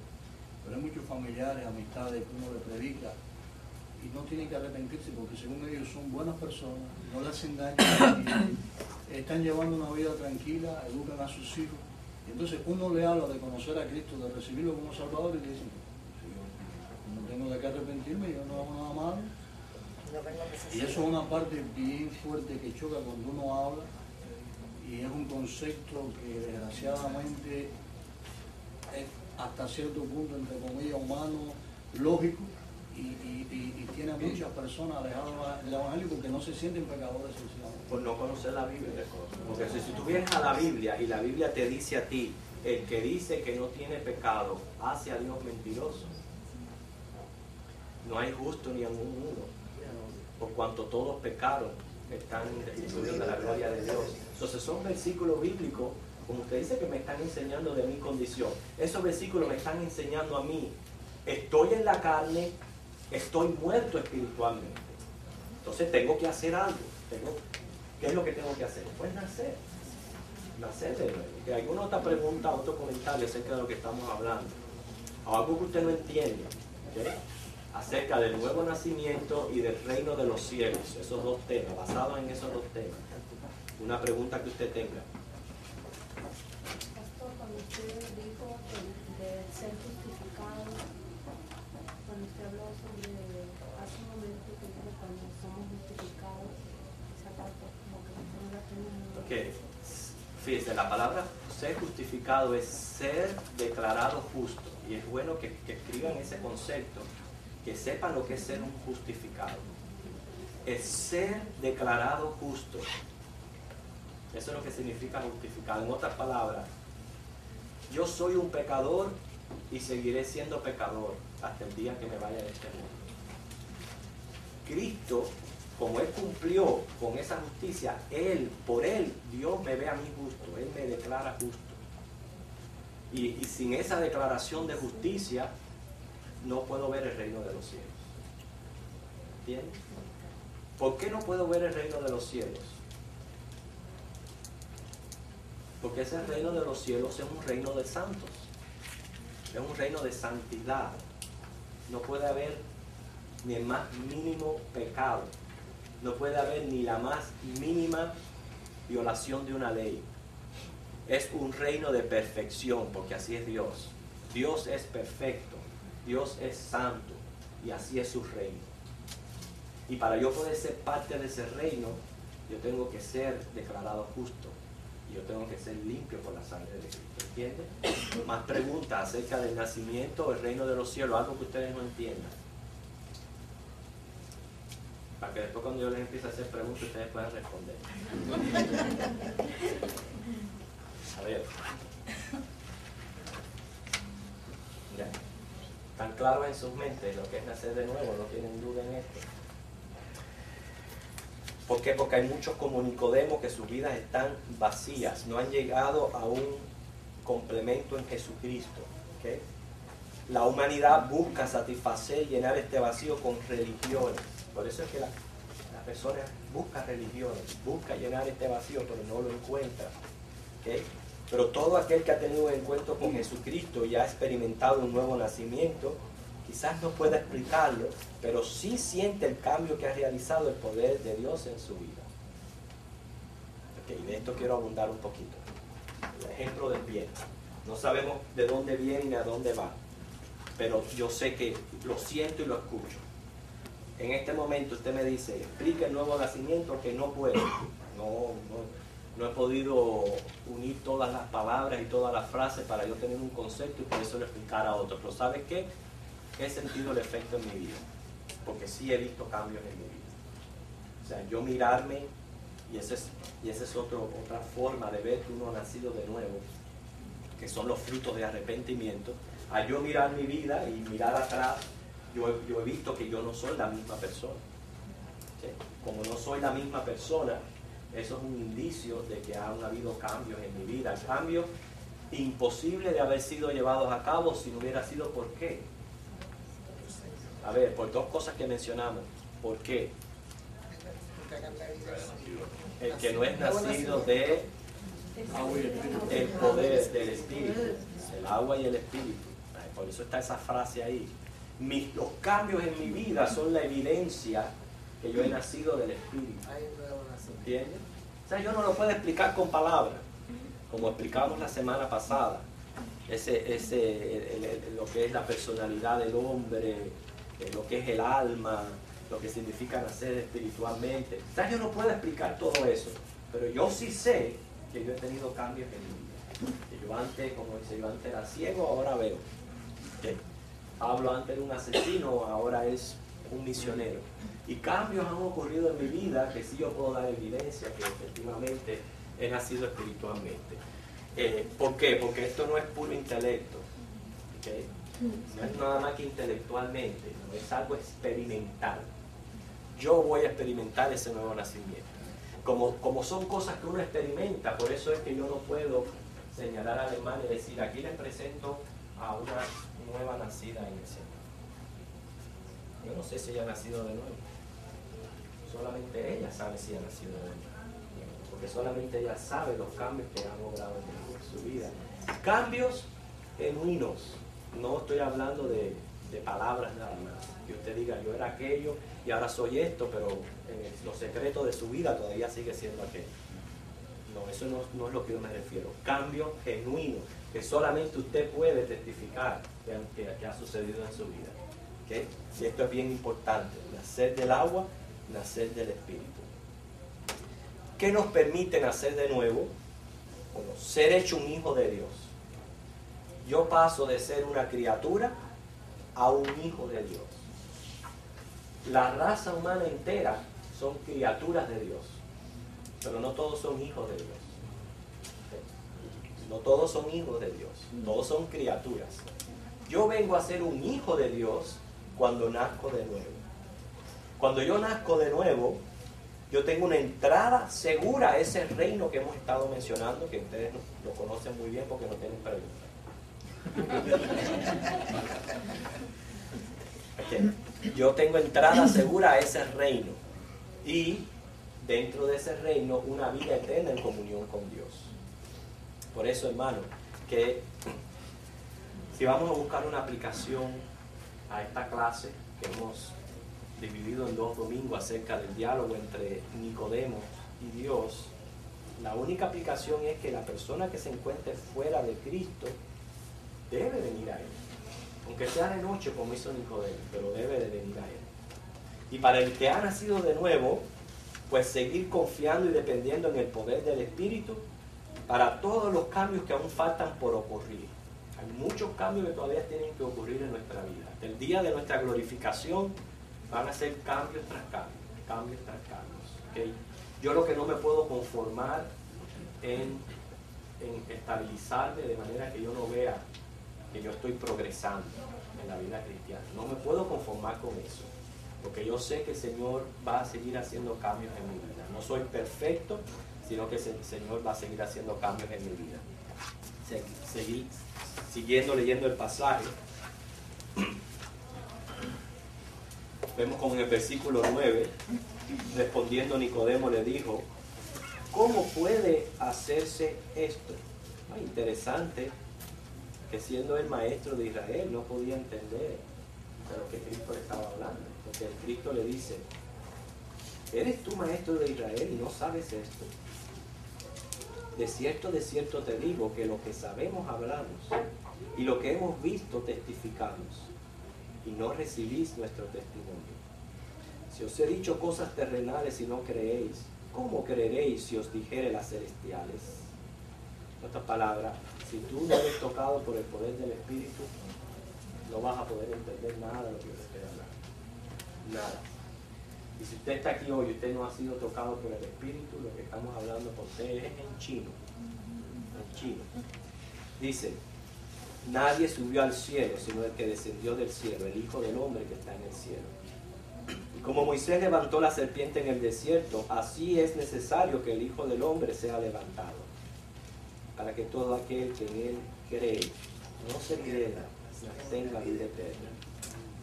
Pero hay muchos familiares, amistades que uno le predica y no tienen que arrepentirse porque según ellos son buenas personas, no le hacen daño a nadie, están llevando una vida tranquila, educan a sus hijos. Y entonces uno le habla de conocer a Cristo, de recibirlo como Salvador y le dicen, no tengo de qué arrepentirme, yo no hago nada malo. Y eso es una parte bien fuerte que choca cuando uno habla y es un concepto que desgraciadamente es hasta cierto punto, entre comillas, humano, lógico y tiene a muchas personas alejadas del Evangelio porque no se sienten pecadores sencillamente. Por no conocer la Biblia. Porque si tú vienes a la Biblia y la Biblia te dice a ti, el que dice que no tiene pecado hace a Dios mentiroso. No hay justo ni aún uno. Por cuanto todos pecaron, están destituidos de la gloria de Dios. Entonces son versículos bíblicos, como usted dice, que me están enseñando de mi condición. Esos versículos me están enseñando a mí, estoy en la carne, estoy muerto espiritualmente. Entonces tengo que hacer algo. ¿Qué es lo que tengo que hacer? Pues nacer de nuevo. ¿Okay? ¿Alguna otra pregunta, otro comentario acerca de lo que estamos hablando? O algo que usted no entiende. ¿Okay? Acerca del nuevo nacimiento y del reino de los cielos, esos dos temas, basados en esos dos temas. Una pregunta que usted tenga. Pastor, cuando usted dijo de ser justificado, cuando usted habló sobre hace un momento que dijo cuando somos justificados, esa parte como que no la tenemos. Ok, fíjese, la palabra ser justificado es ser declarado justo, y es bueno que escriban ese concepto, que sepan lo que es ser un justificado. Es ser declarado justo. Eso es lo que significa justificado. En otras palabras, yo soy un pecador y seguiré siendo pecador hasta el día que me vaya de este mundo. Cristo, como Él cumplió con esa justicia, por Él, Dios me ve a mí justo, Él me declara justo. Y sin esa declaración de justicia, no puedo ver el reino de los cielos. ¿Entiendes? ¿Por qué no puedo ver el reino de los cielos? Porque ese reino de los cielos es un reino de santos. Es un reino de santidad. No puede haber ni el más mínimo pecado. No puede haber ni la más mínima violación de una ley. Es un reino de perfección, porque así es Dios. Dios es perfecto. Dios es santo. Y así es su reino. Y para yo poder ser parte de ese reino, yo tengo que ser declarado justo. Y yo tengo que ser limpio por la sangre de Cristo. ¿Entienden? Más preguntas acerca del nacimiento o el reino de los cielos, algo que ustedes no entiendan. Para que después cuando yo les empiece a hacer preguntas, ustedes puedan responder. A ver. Ya. ¿Están claros en sus mentes lo que es nacer de nuevo? ¿No tienen duda en esto? ¿Por qué? Porque hay muchos como Nicodemo que sus vidas están vacías, no han llegado a un complemento en Jesucristo. ¿Okay? La humanidad busca satisfacer y llenar este vacío con religiones. Por eso es que la persona busca religiones, busca llenar este vacío, pero no lo encuentra. ¿Okay? Pero todo aquel que ha tenido un encuentro con Jesucristo y ha experimentado un nuevo nacimiento, quizás no pueda explicarlo, pero sí siente el cambio que ha realizado el poder de Dios en su vida. Okay, de esto quiero abundar un poquito. El ejemplo del viento. No sabemos de dónde viene ni a dónde va, pero yo sé que lo siento y lo escucho. En este momento usted me dice, explica el nuevo nacimiento, que no puedo. No he podido unir todas las palabras y todas las frases para yo tener un concepto y por eso lo explicar a otros. Pero ¿sabe qué? He sentido el efecto en mi vida, porque sí he visto cambios en mi vida. O sea, yo mirarme, y esa es otra forma de ver que uno ha nacido de nuevo, que son los frutos de arrepentimiento. Al yo mirar mi vida y mirar atrás, yo he visto que yo no soy la misma persona. ¿Sí? Como no soy la misma persona, eso es un indicio de que han habido cambios en mi vida. Cambios imposibles de haber sido llevados a cabo si no hubiera sido por qué. A ver, por dos cosas que mencionamos. ¿Por qué? El que no es nacido de el poder del Espíritu, el agua y el Espíritu. Por eso está esa frase ahí. Los cambios en mi vida son la evidencia que yo he nacido del Espíritu. ¿Entiendes? O sea, yo no lo puedo explicar con palabras, como explicamos la semana pasada. Lo que es la personalidad del hombre, lo que es el alma, lo que significa nacer espiritualmente. O sea, yo no puedo explicar todo eso, pero yo sí sé que yo he tenido cambios en mi vida. Que yo antes, como dice, yo antes era ciego, ahora veo. ¿Okay? Pablo antes era un asesino, ahora es un misionero. Y cambios han ocurrido en mi vida que sí yo puedo dar evidencia que efectivamente he nacido espiritualmente. ¿Por qué? Porque esto no es puro intelecto. ¿Okay? No es nada más que intelectualmente, no es algo experimental. Yo voy a experimentar ese nuevo nacimiento. Como son cosas que uno experimenta, por eso es que yo no puedo señalar al hermano y decir, aquí les presento a una nueva nacida en el Señor. Yo no sé si ella ha nacido de nuevo. Solamente ella sabe si ha nacido de nuevo. Porque solamente ella sabe los cambios que han obrado en su vida. Cambios genuinos. No estoy hablando de palabras nada más. Que usted diga, yo era aquello y ahora soy esto, pero en los secretos de su vida todavía sigue siendo aquello. No, eso no es lo que yo me refiero. Cambio genuino, que solamente usted puede testificar que ha sucedido en su vida. ¿Okay? Y esto es bien importante. Nacer del agua, nacer del Espíritu. ¿Qué nos permite nacer de nuevo? Bueno, ser hecho un hijo de Dios. Yo paso de ser una criatura a un hijo de Dios. La raza humana entera son criaturas de Dios, pero no todos son hijos de Dios. No todos son hijos de Dios, todos son criaturas. Yo vengo a ser un hijo de Dios cuando nazco de nuevo. Cuando yo nazco de nuevo, yo tengo una entrada segura a ese reino que hemos estado mencionando, que ustedes lo conocen muy bien porque no tienen preguntas. Okay. Yo tengo entrada segura a ese reino y dentro de ese reino una vida eterna en comunión con Dios. Por eso, hermano, que si vamos a buscar una aplicación a esta clase que hemos dividido en 2 domingos acerca del diálogo entre Nicodemo y Dios, la única aplicación es que la persona que se encuentre fuera de Cristo debe venir a Él. Aunque sea de noche como hizo Nicodemo, pero debe de venir a Él. Y para el que ha nacido de nuevo, pues seguir confiando y dependiendo en el poder del Espíritu para todos los cambios que aún faltan por ocurrir. Hay muchos cambios que todavía tienen que ocurrir en nuestra vida. El día de nuestra glorificación van a ser cambios tras cambios, cambios tras cambios. ¿Okay? Yo lo que no me puedo conformar en estabilizarme de manera que yo no vea que yo estoy progresando en la vida cristiana. No me puedo conformar con eso, porque yo sé que el Señor va a seguir haciendo cambios en mi vida. No soy perfecto, sino que el Señor va a seguir haciendo cambios en mi vida. Siguiendo leyendo el pasaje, vemos como en el versículo 9, respondiendo Nicodemo le dijo, ¿cómo puede hacerse esto? Interesante que siendo el maestro de Israel no podía entender de lo que Cristo le estaba hablando, porque el Cristo le dice, ¿eres tú maestro de Israel y no sabes esto? De cierto te digo que lo que sabemos hablamos y lo que hemos visto testificamos y no recibís nuestro testimonio. Si os he dicho cosas terrenales y no creéis, ¿cómo creeréis si os dijere las celestiales? En otras palabras, si tú no eres tocado por el poder del Espíritu, no vas a poder entender nada de lo que yo te estoy hablando. Nada. Y si usted está aquí hoy y usted no ha sido tocado por el Espíritu, lo que estamos hablando con usted es en chino. En chino. Dice, nadie subió al cielo, sino el que descendió del cielo, el Hijo del Hombre que está en el cielo. Y como Moisés levantó la serpiente en el desierto, así es necesario que el Hijo del Hombre sea levantado, para que todo aquel que en él cree no se pierda, sino tenga vida eterna.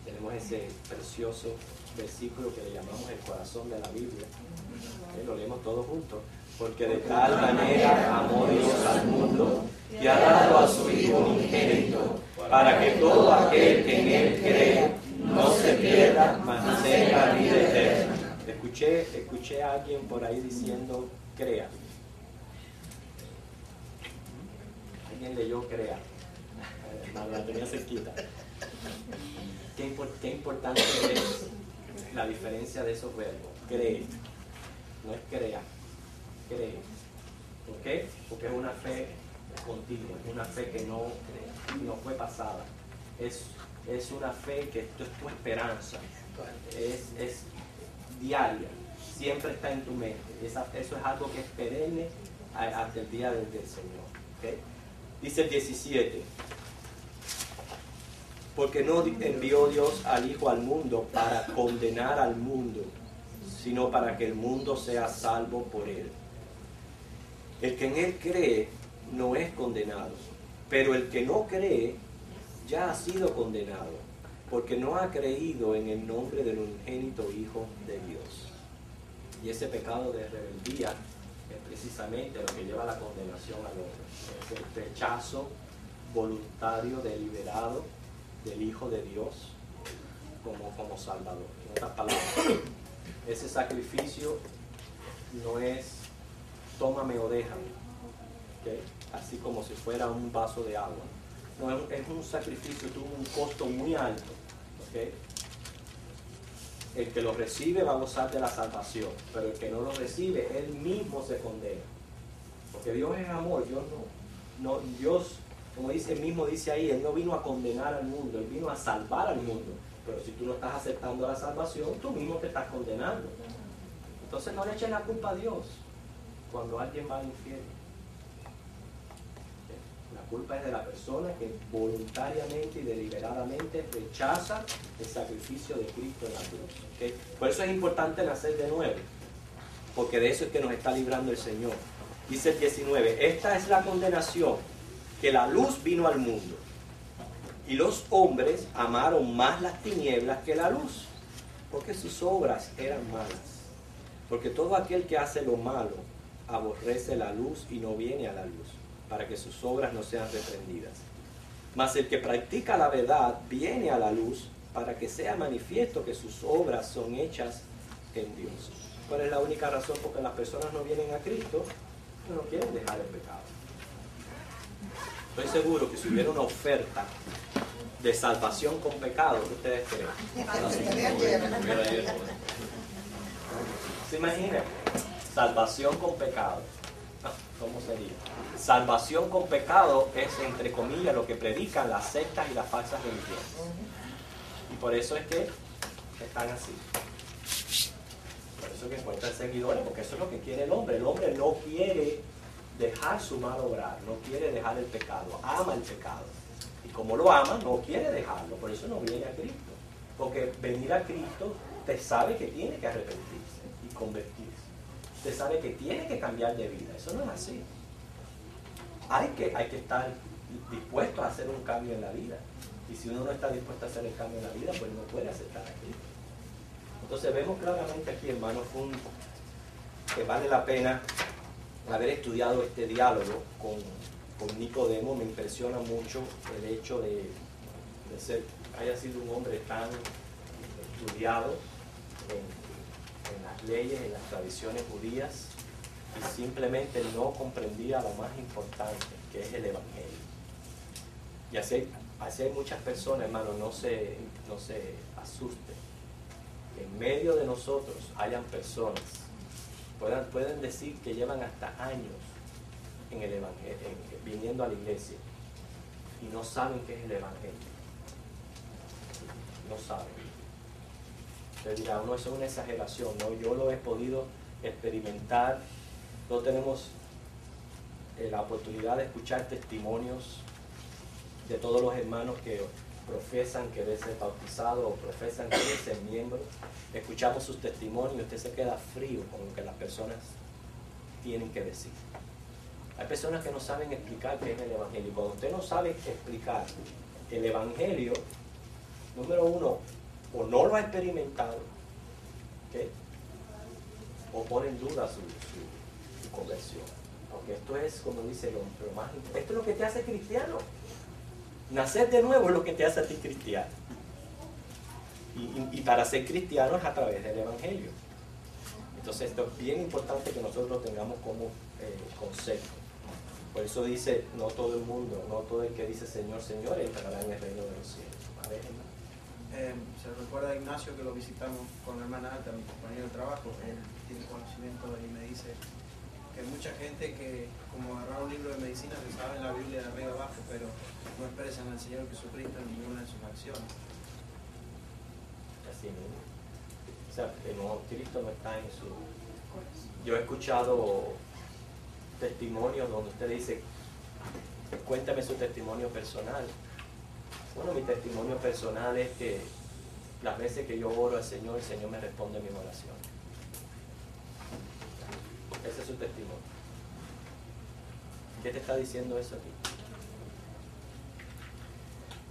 Tenemos ese precioso versículo que le llamamos el corazón de la Biblia. Lo leemos todos juntos. Porque de tal manera amó Dios al mundo y ha dado a su Hijo unigénito, para que todo aquel que en él cree no se pierda, mas tenga vida eterna. Escuché a alguien por ahí diciendo crea. Alguien leyó crea. La tenía cerquita. Qué importante es la diferencia de esos verbos. Cree. No es crea. Cree. ¿Por qué? Porque es una fe continua, es una fe que no fue pasada. Es una fe que esto es tu esperanza. Es diaria. Siempre está en tu mente. Eso es algo que es perenne hasta el día del Señor. ¿Okay? Dice el 17. Porque no envió Dios al Hijo al mundo para condenar al mundo, sino para que el mundo sea salvo por él. El que en él cree no es condenado, pero el que no cree ya ha sido condenado, porque no ha creído en el nombre del unigénito Hijo de Dios. Y ese pecado de rebeldía es precisamente lo que lleva a la condenación al hombre. Es el rechazo voluntario, deliberado, del Hijo de Dios como Salvador. En otras palabras, ese sacrificio no es tómame o déjame, ¿okay? Así como si fuera un vaso de agua. No, es un sacrificio, tuvo un costo muy alto. ¿Okay? El que lo recibe va a gozar de la salvación, pero el que no lo recibe, él mismo se condena. Porque Dios es amor, Dios no. Dios, como dice, él mismo dice ahí, él no vino a condenar al mundo, él vino a salvar al mundo. Pero si tú no estás aceptando la salvación, tú mismo te estás condenando. Entonces no le echen la culpa a Dios cuando alguien va al infierno. La culpa es de la persona que voluntariamente y deliberadamente rechaza el sacrificio de Cristo en la cruz. ¿Okay? Por eso es importante nacer de nuevo, porque de eso es que nos está librando el Señor. Dice el 19, esta es la condenación, que la luz vino al mundo, y los hombres amaron más las tinieblas que la luz, porque sus obras eran malas. Porque todo aquel que hace lo malo aborrece la luz y no viene a la luz, para que sus obras no sean reprendidas. Mas el que practica la verdad viene a la luz para que sea manifiesto que sus obras son hechas en Dios. ¿Cuál es la única razón por que las personas no vienen a Cristo? No quieren dejar el pecado. Estoy seguro que si hubiera una oferta de salvación con pecado, ¿qué ustedes creen? ¿Se imaginan? Salvación con pecado. ¿Cómo sería? Salvación con pecado es, entre comillas, lo que predican las sectas y las falsas religiones. Y por eso es que están así. Por eso que encuentran seguidores, porque eso es lo que quiere el hombre. El hombre no quiere dejar su mal obrar, no quiere dejar el pecado, ama el pecado. Y como lo ama, no quiere dejarlo, por eso no viene a Cristo. Porque venir a Cristo, usted sabe que tiene que arrepentirse y convertirse. Usted sabe que tiene que cambiar de vida. Eso no es así. Hay que estar dispuesto a hacer un cambio en la vida. Y si uno no está dispuesto a hacer el cambio en la vida, pues no puede aceptar a Cristo. Entonces vemos claramente aquí, hermanos, que vale la pena haber estudiado este diálogo con Nicodemo. Me impresiona mucho el hecho de haya sido un hombre tan estudiado en las leyes, en las tradiciones judías, y simplemente no comprendía lo más importante, que es el Evangelio. Y así hay muchas personas, hermano, no se asusten. En medio de nosotros hayan personas, pueden decir que llevan hasta años en el Evangelio, viniendo a la iglesia, y no saben qué es el Evangelio. No saben. Usted dirá, no, eso es una exageración. No, yo lo he podido experimentar. No tenemos la oportunidad de escuchar testimonios de todos los hermanos que profesan querer ser bautizados o profesan querer ser miembros. Escuchamos sus testimonios y usted se queda frío con lo que las personas tienen que decir. Hay personas que no saben explicar qué es el Evangelio. Cuando usted no sabe explicar el Evangelio, número uno, o no lo ha experimentado, ¿okay? O pone en duda su conversión. Porque esto es, como dice lo más importante, esto es lo que te hace cristiano. Nacer de nuevo es lo que te hace a ti cristiano. Y para ser cristiano es a través del Evangelio. Entonces esto es bien importante que nosotros lo tengamos como concepto. Por eso dice, no todo el mundo, no todo el que dice Señor, Señor, entrará en el reino de los cielos. A ver, se recuerda a Ignacio, que lo visitamos con la hermana Alta, mi compañero de trabajo. Él tiene conocimiento y me dice que hay mucha gente que, como agarrar un libro de medicina, se sabe la Biblia de arriba abajo, pero no expresan al Señor Jesucristo en ninguna de sus acciones. Así mismo. O sea, que no, Cristo no está en su... Yo he escuchado testimonios donde usted dice, cuéntame su testimonio personal. Bueno, mi testimonio personal es que las veces que yo oro al Señor, el Señor me responde mis oraciones. Ese es su testimonio. ¿Qué te está diciendo eso a ti?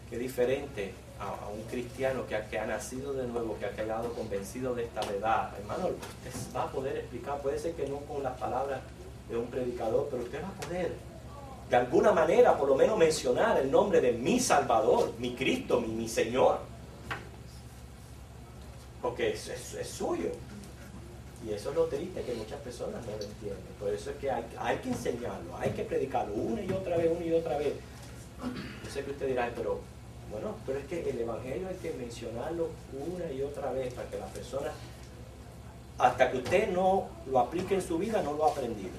Qué diferente a un cristiano que ha nacido de nuevo, que ha quedado convencido de esta verdad. Hermano, usted va a poder explicar, puede ser que no con las palabras de un predicador, pero usted va a poder de alguna manera por lo menos mencionar el nombre de mi Salvador, mi Cristo, mi Señor, porque es suyo. Y eso es lo triste, que muchas personas no lo entienden. Por eso es que hay que enseñarlo, hay que predicarlo una y otra vez, una y otra vez. Yo sé que usted dirá, pero es que el Evangelio hay que mencionarlo una y otra vez para que las personas, hasta que usted no lo aplique en su vida, no lo ha aprendido.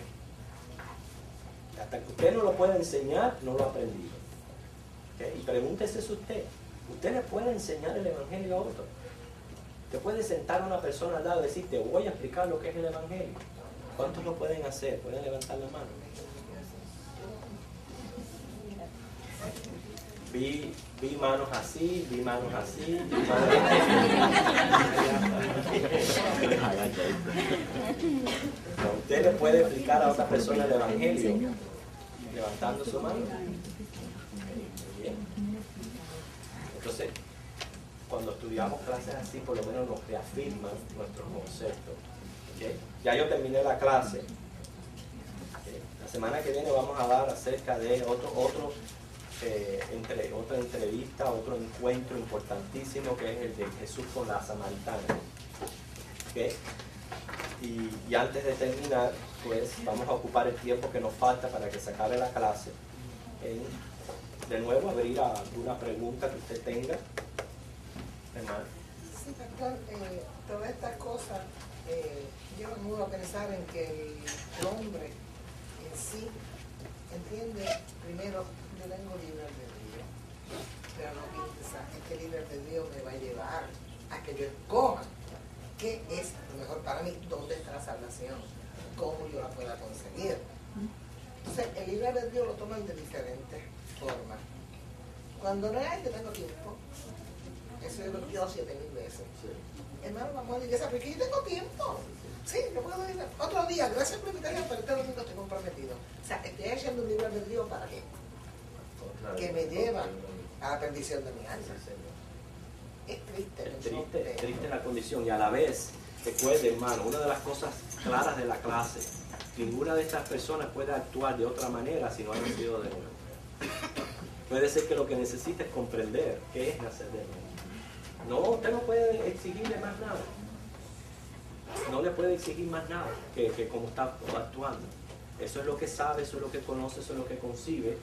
Hasta que usted no lo pueda enseñar, no lo ha aprendido. ¿Okay? Y pregúntese usted le puede enseñar el Evangelio a otro. Usted puede sentar a una persona al lado y decir, te voy a explicar lo que es el Evangelio. ¿Cuántos lo pueden hacer? ¿Pueden levantar la mano? Vi manos así, vi manos así, vi manos así. Usted le puede explicar a otra persona el Evangelio levantando su mano. Muy bien. Entonces, cuando estudiamos clases así, por lo menos nos reafirman nuestros conceptos. ¿Okay? Ya yo terminé la clase. ¿Okay? La semana que viene vamos a hablar acerca de otra entrevista, otro encuentro importantísimo, que es el de Jesús con la samaritana. ¿Okay? Y antes de terminar, pues vamos a ocupar el tiempo que nos falta para que se acabe la clase en, de nuevo, abrir a alguna pregunta que usted tenga. Hermano. Sí, pastor, todas estas cosas llevan uno a pensar en que el hombre en sí entiende primero, yo tengo libre albedrío, pero no piensa, este libre albedrío me va a llevar a que yo escoja qué es lo mejor para mí, dónde está la salvación, cómo yo la pueda conseguir. Entonces, el libre albedrío lo toman de diferentes formas. Cuando no hay, yo tengo tiempo. Eso yo lo he repetido 7,000 veces. Sí. Hermano, vamos a la iglesia, porque yo tengo tiempo. Sí, yo puedo ir otro día, gracias por invitarme, pero este domingo estoy comprometido. O sea, estoy haciendo un libre albedrío para qué? Que me lleva a la perdición de mi alma. Sí, señor. Es triste. Es triste la condición, y a la vez, recuerde, hermano, una de las cosas claras de la clase, ninguna de estas personas puede actuar de otra manera si no ha nacido de nuevo. Puede ser que lo que necesita es comprender qué es nacer de nuevo. No, usted no puede exigirle más nada. No le puede exigir más nada que como está actuando. Eso es lo que sabe, eso es lo que conoce, eso es lo que concibe,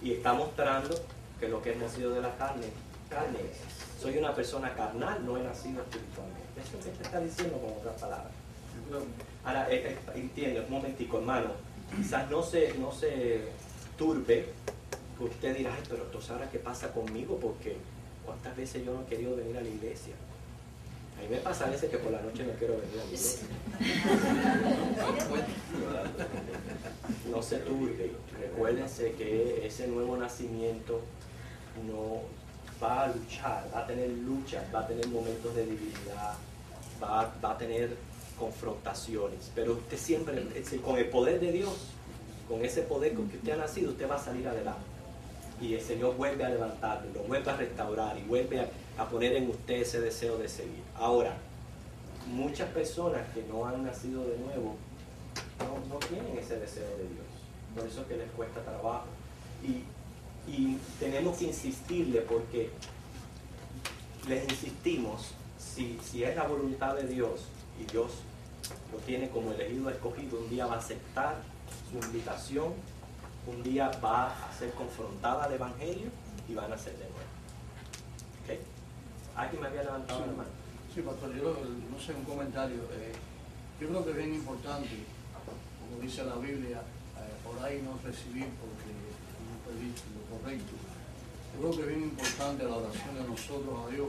y está mostrando que lo que es nacido de la carne es. Soy una persona carnal, no he nacido espiritualmente. Eso es lo que te está diciendo con otras palabras. Ahora, entiendo, un momentico, hermano, quizás no se turbe, porque usted dirá, ay, pero entonces ahora qué pasa conmigo, porque cuántas veces yo no he querido venir a la iglesia. A mí me pasa a veces que por la noche no quiero venir a la iglesia. No se turbe, recuérdense que ese nuevo nacimiento no va a luchar, va a tener luchas, va a tener momentos de debilidad, va a tener confrontaciones, pero usted siempre, con el poder de Dios, con ese poder con que usted ha nacido, usted va a salir adelante. Y el Señor vuelve a levantarlo, lo vuelve a restaurar y vuelve a poner en usted ese deseo de seguir. Ahora, muchas personas que no han nacido de nuevo no tienen ese deseo de Dios. Por eso es que les cuesta trabajo. Y tenemos que insistirle, porque les insistimos, si es la voluntad de Dios y Dios lo tiene como elegido, escogido, un día va a aceptar su invitación, un día va a ser confrontada al Evangelio y van a nacer de nuevo. ¿Okay? ¿Alguien me había levantado la mano? Sí, pastor, yo no sé, un comentario. Yo creo que es bien importante, como dice la Biblia, orar y no recibir porque no pedís lo correcto. Yo creo que es bien importante la oración de nosotros a Dios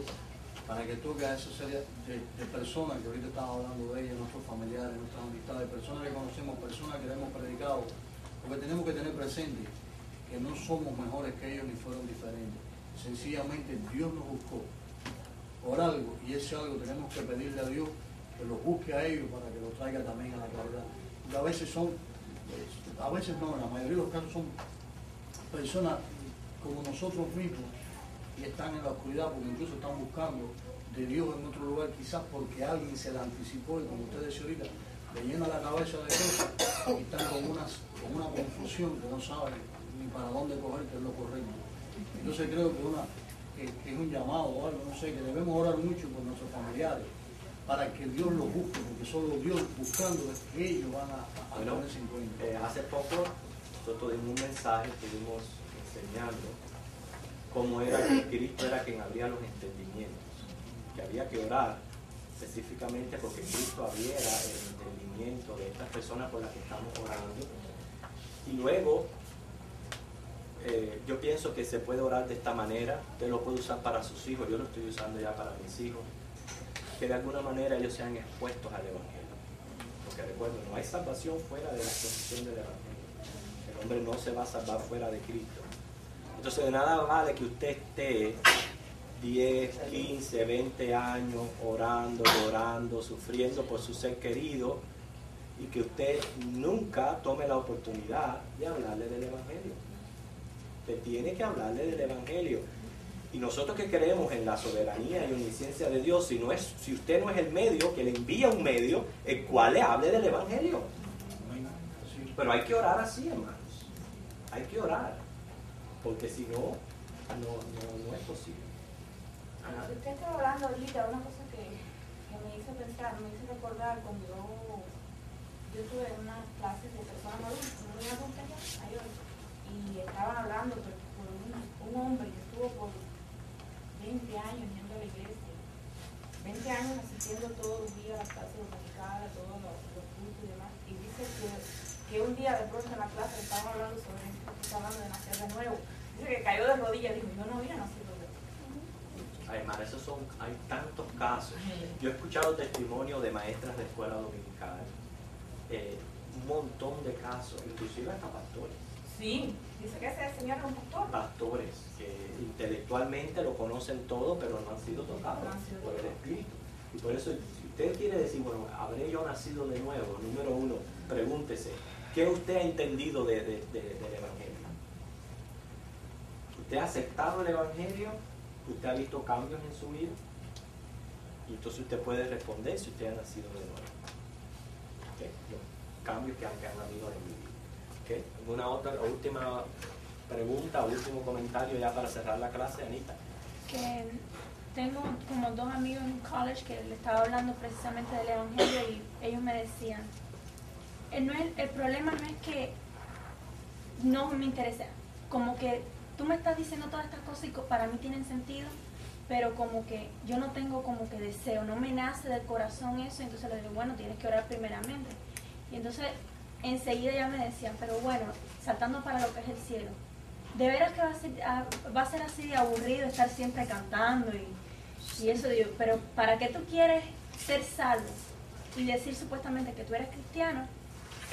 para que toque a esa serie de personas que ahorita estamos hablando de ellas, nuestros familiares, nuestras amistades, personas que conocemos, personas que le hemos predicado, porque tenemos que tener presente que no somos mejores que ellos ni fueron diferentes. Sencillamente Dios nos buscó por algo, y ese algo tenemos que pedirle a Dios que los busque a ellos para que los traiga también a la claridad. Y a veces no, en la mayoría de los casos son personas como nosotros mismos y están en la oscuridad porque incluso están buscando de Dios en otro lugar, quizás porque alguien se la anticipó y como usted decía ahorita, le llena la cabeza de cosas y están con una confusión que no saben ni para dónde coger, que es lo correcto. Entonces creo que es un llamado o algo, no sé, que debemos orar mucho por nuestros familiares para que Dios los busque, porque solo Dios buscando es que ellos van a ponerse en cuenta. Hace poco nosotros dimos un mensaje, estuvimos enseñando cómo era que Cristo era quien abría los entendimientos, que había que orar específicamente porque Cristo abriera el entendimiento de estas personas por las que estamos orando. Y luego yo pienso que se puede orar de esta manera. Usted lo puede usar para sus hijos, yo lo estoy usando ya para mis hijos, que de alguna manera ellos sean expuestos al Evangelio, porque recuerden, no hay salvación fuera de la exposición del Evangelio. El hombre no se va a salvar fuera de Cristo. Entonces de nada vale que usted esté 10, 15, 20 años orando, llorando, sufriendo por su ser querido, y que usted nunca tome la oportunidad de hablarle del Evangelio. Usted tiene que hablarle del Evangelio. Y nosotros que creemos en la soberanía y omnisciencia de Dios, si usted no es el medio, que le envía un medio, el cual le hable del Evangelio. Pero hay que orar así, hermanos. Hay que orar. Porque si no, no es posible. Usted estaba hablando ahorita, una cosa que me hizo pensar, me hizo recordar cuando yo tuve unas clases de personas adultas, muy adultas ya, mayores, y estaban hablando por un hombre que estuvo por 20 años yendo a la iglesia, 20 años asistiendo todos los días a las clases dominicanas, todos los cultos y demás, y dice que un día de pronto en la clase estaban hablando sobre esto, que está hablando de nacer de nuevo. Dice que cayó de rodillas y dijo, yo no había nacido de nuevo. Ay, hermano, hay tantos casos. Yo he escuchado testimonios de maestras de escuela dominical, un montón de casos, inclusive hasta pastores. Sí, dice que ese señor era un pastor. Pastores que intelectualmente lo conocen todo, pero no han sido tocados por el Espíritu. Y por eso, si usted quiere decir, bueno, ¿habré yo nacido de nuevo? Número uno, pregúntese, ¿qué usted ha entendido del Evangelio? ¿Usted ha aceptado el Evangelio? ¿Usted ha visto cambios en su vida? Y entonces usted puede responder si usted ha nacido de nuevo. ¿Okay? Los cambios que han habido en mi vida. ¿Okay? ¿Alguna otra última pregunta, último comentario ya para cerrar la clase, Anita? Que tengo como dos amigos en un college que le estaba hablando precisamente del Evangelio y ellos me decían, el problema no es que no me interesa, como que tú me estás diciendo todas estas cosas y para mí tienen sentido, pero como que yo no tengo como que deseo, no me nace del corazón eso, entonces le digo, bueno, tienes que orar primeramente. Y entonces enseguida ya me decían, pero bueno, saltando para lo que es el cielo, ¿de veras que va a ser así de aburrido estar siempre cantando y eso? Digo, pero ¿para qué tú quieres ser salvo y decir supuestamente que tú eres cristiano?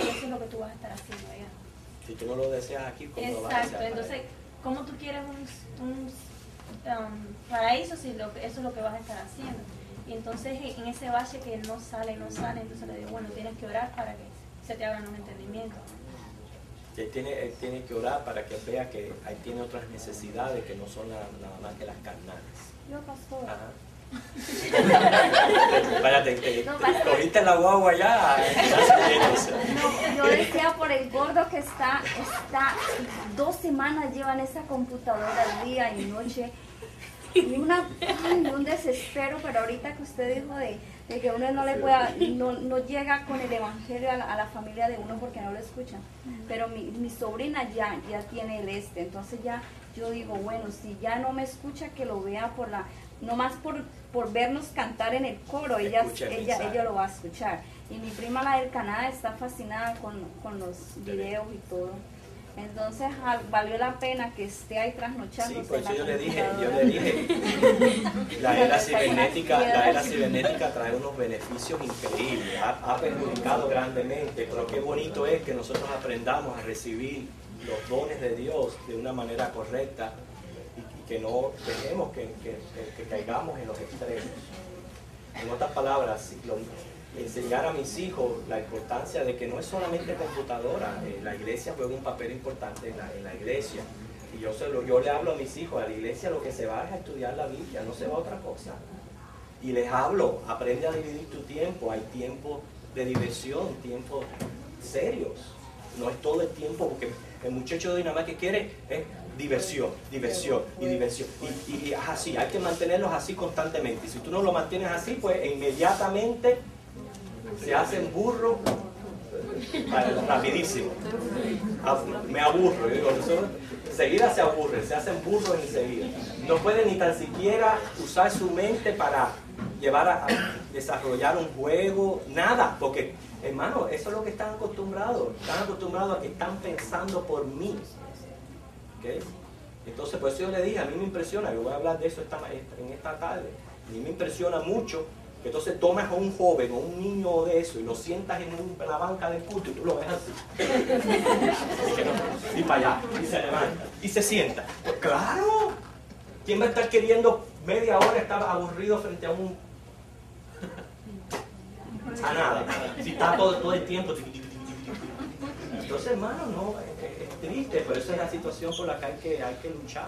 Y eso es lo que tú vas a estar haciendo allá. Si tú no lo deseas aquí, ¿cómo lo vas a Exacto, desear? entonces, ¿cómo tú quieres un paraíso si eso es lo que vas a estar haciendo? Y entonces en ese valle que no sale, entonces le digo, bueno, tienes que orar para que se te abran los entendimientos. Él tiene que orar para que vea que ahí tiene otras necesidades que no son nada más que las carnales. Yo, pastor. Ajá. Váyate, No, pastor. cogiste la guagua ya. No, yo decía por el gordo que está 2 semanas lleva en esa computadora día y noche. Y un desespero, pero ahorita que usted dijo de que uno no llega con el evangelio a la familia de uno porque no lo escuchan. Pero mi sobrina ya tiene entonces ya yo digo, bueno, si ya no me escucha, que lo vea nomás por vernos cantar en el coro, ella lo va a escuchar. Y mi prima, la del Canadá, está fascinada con los videos y todo. Entonces valió la pena que esté ahí trasnochando. Sí, por eso yo le dije, la era cibernética trae unos beneficios increíbles, ha perjudicado grandemente, pero qué bonito es que nosotros aprendamos a recibir los dones de Dios de una manera correcta y que no dejemos que caigamos en los extremos. En otras palabras, enseñar a mis hijos la importancia de que no es solamente computadora, la iglesia juega un papel importante en la iglesia. Y yo le hablo a mis hijos, a la iglesia lo que se va es a estudiar la Biblia, no se va a otra cosa. Y les hablo, aprende a dividir tu tiempo, hay tiempo de diversión, tiempos serios. No es todo el tiempo, porque el muchacho de hoy nada más que quiere es diversión. Y es así, hay que mantenerlos así constantemente. Y si tú no lo mantienes así, pues inmediatamente se hacen burros rapidísimo. Me aburro, yo digo, enseguida se aburren, se hacen burros enseguida. No pueden ni tan siquiera usar su mente para llevar a desarrollar un juego, nada, porque hermano, eso es lo que están acostumbrados a que están pensando por mí. ¿Okay? Entonces, por eso yo le dije, a mí me impresiona, yo voy a hablar de eso en esta tarde, a mí me impresiona mucho que entonces tomas a un joven o un niño de eso y lo sientas en la banca del culto y tú lo ves así. Y para allá, y se levanta, y se sienta. Pues claro, ¿quién va a estar queriendo media hora estar aburrido frente a nada? Si está todo el tiempo. Entonces, hermano, no, es triste, pero esa es la situación por la que hay que luchar.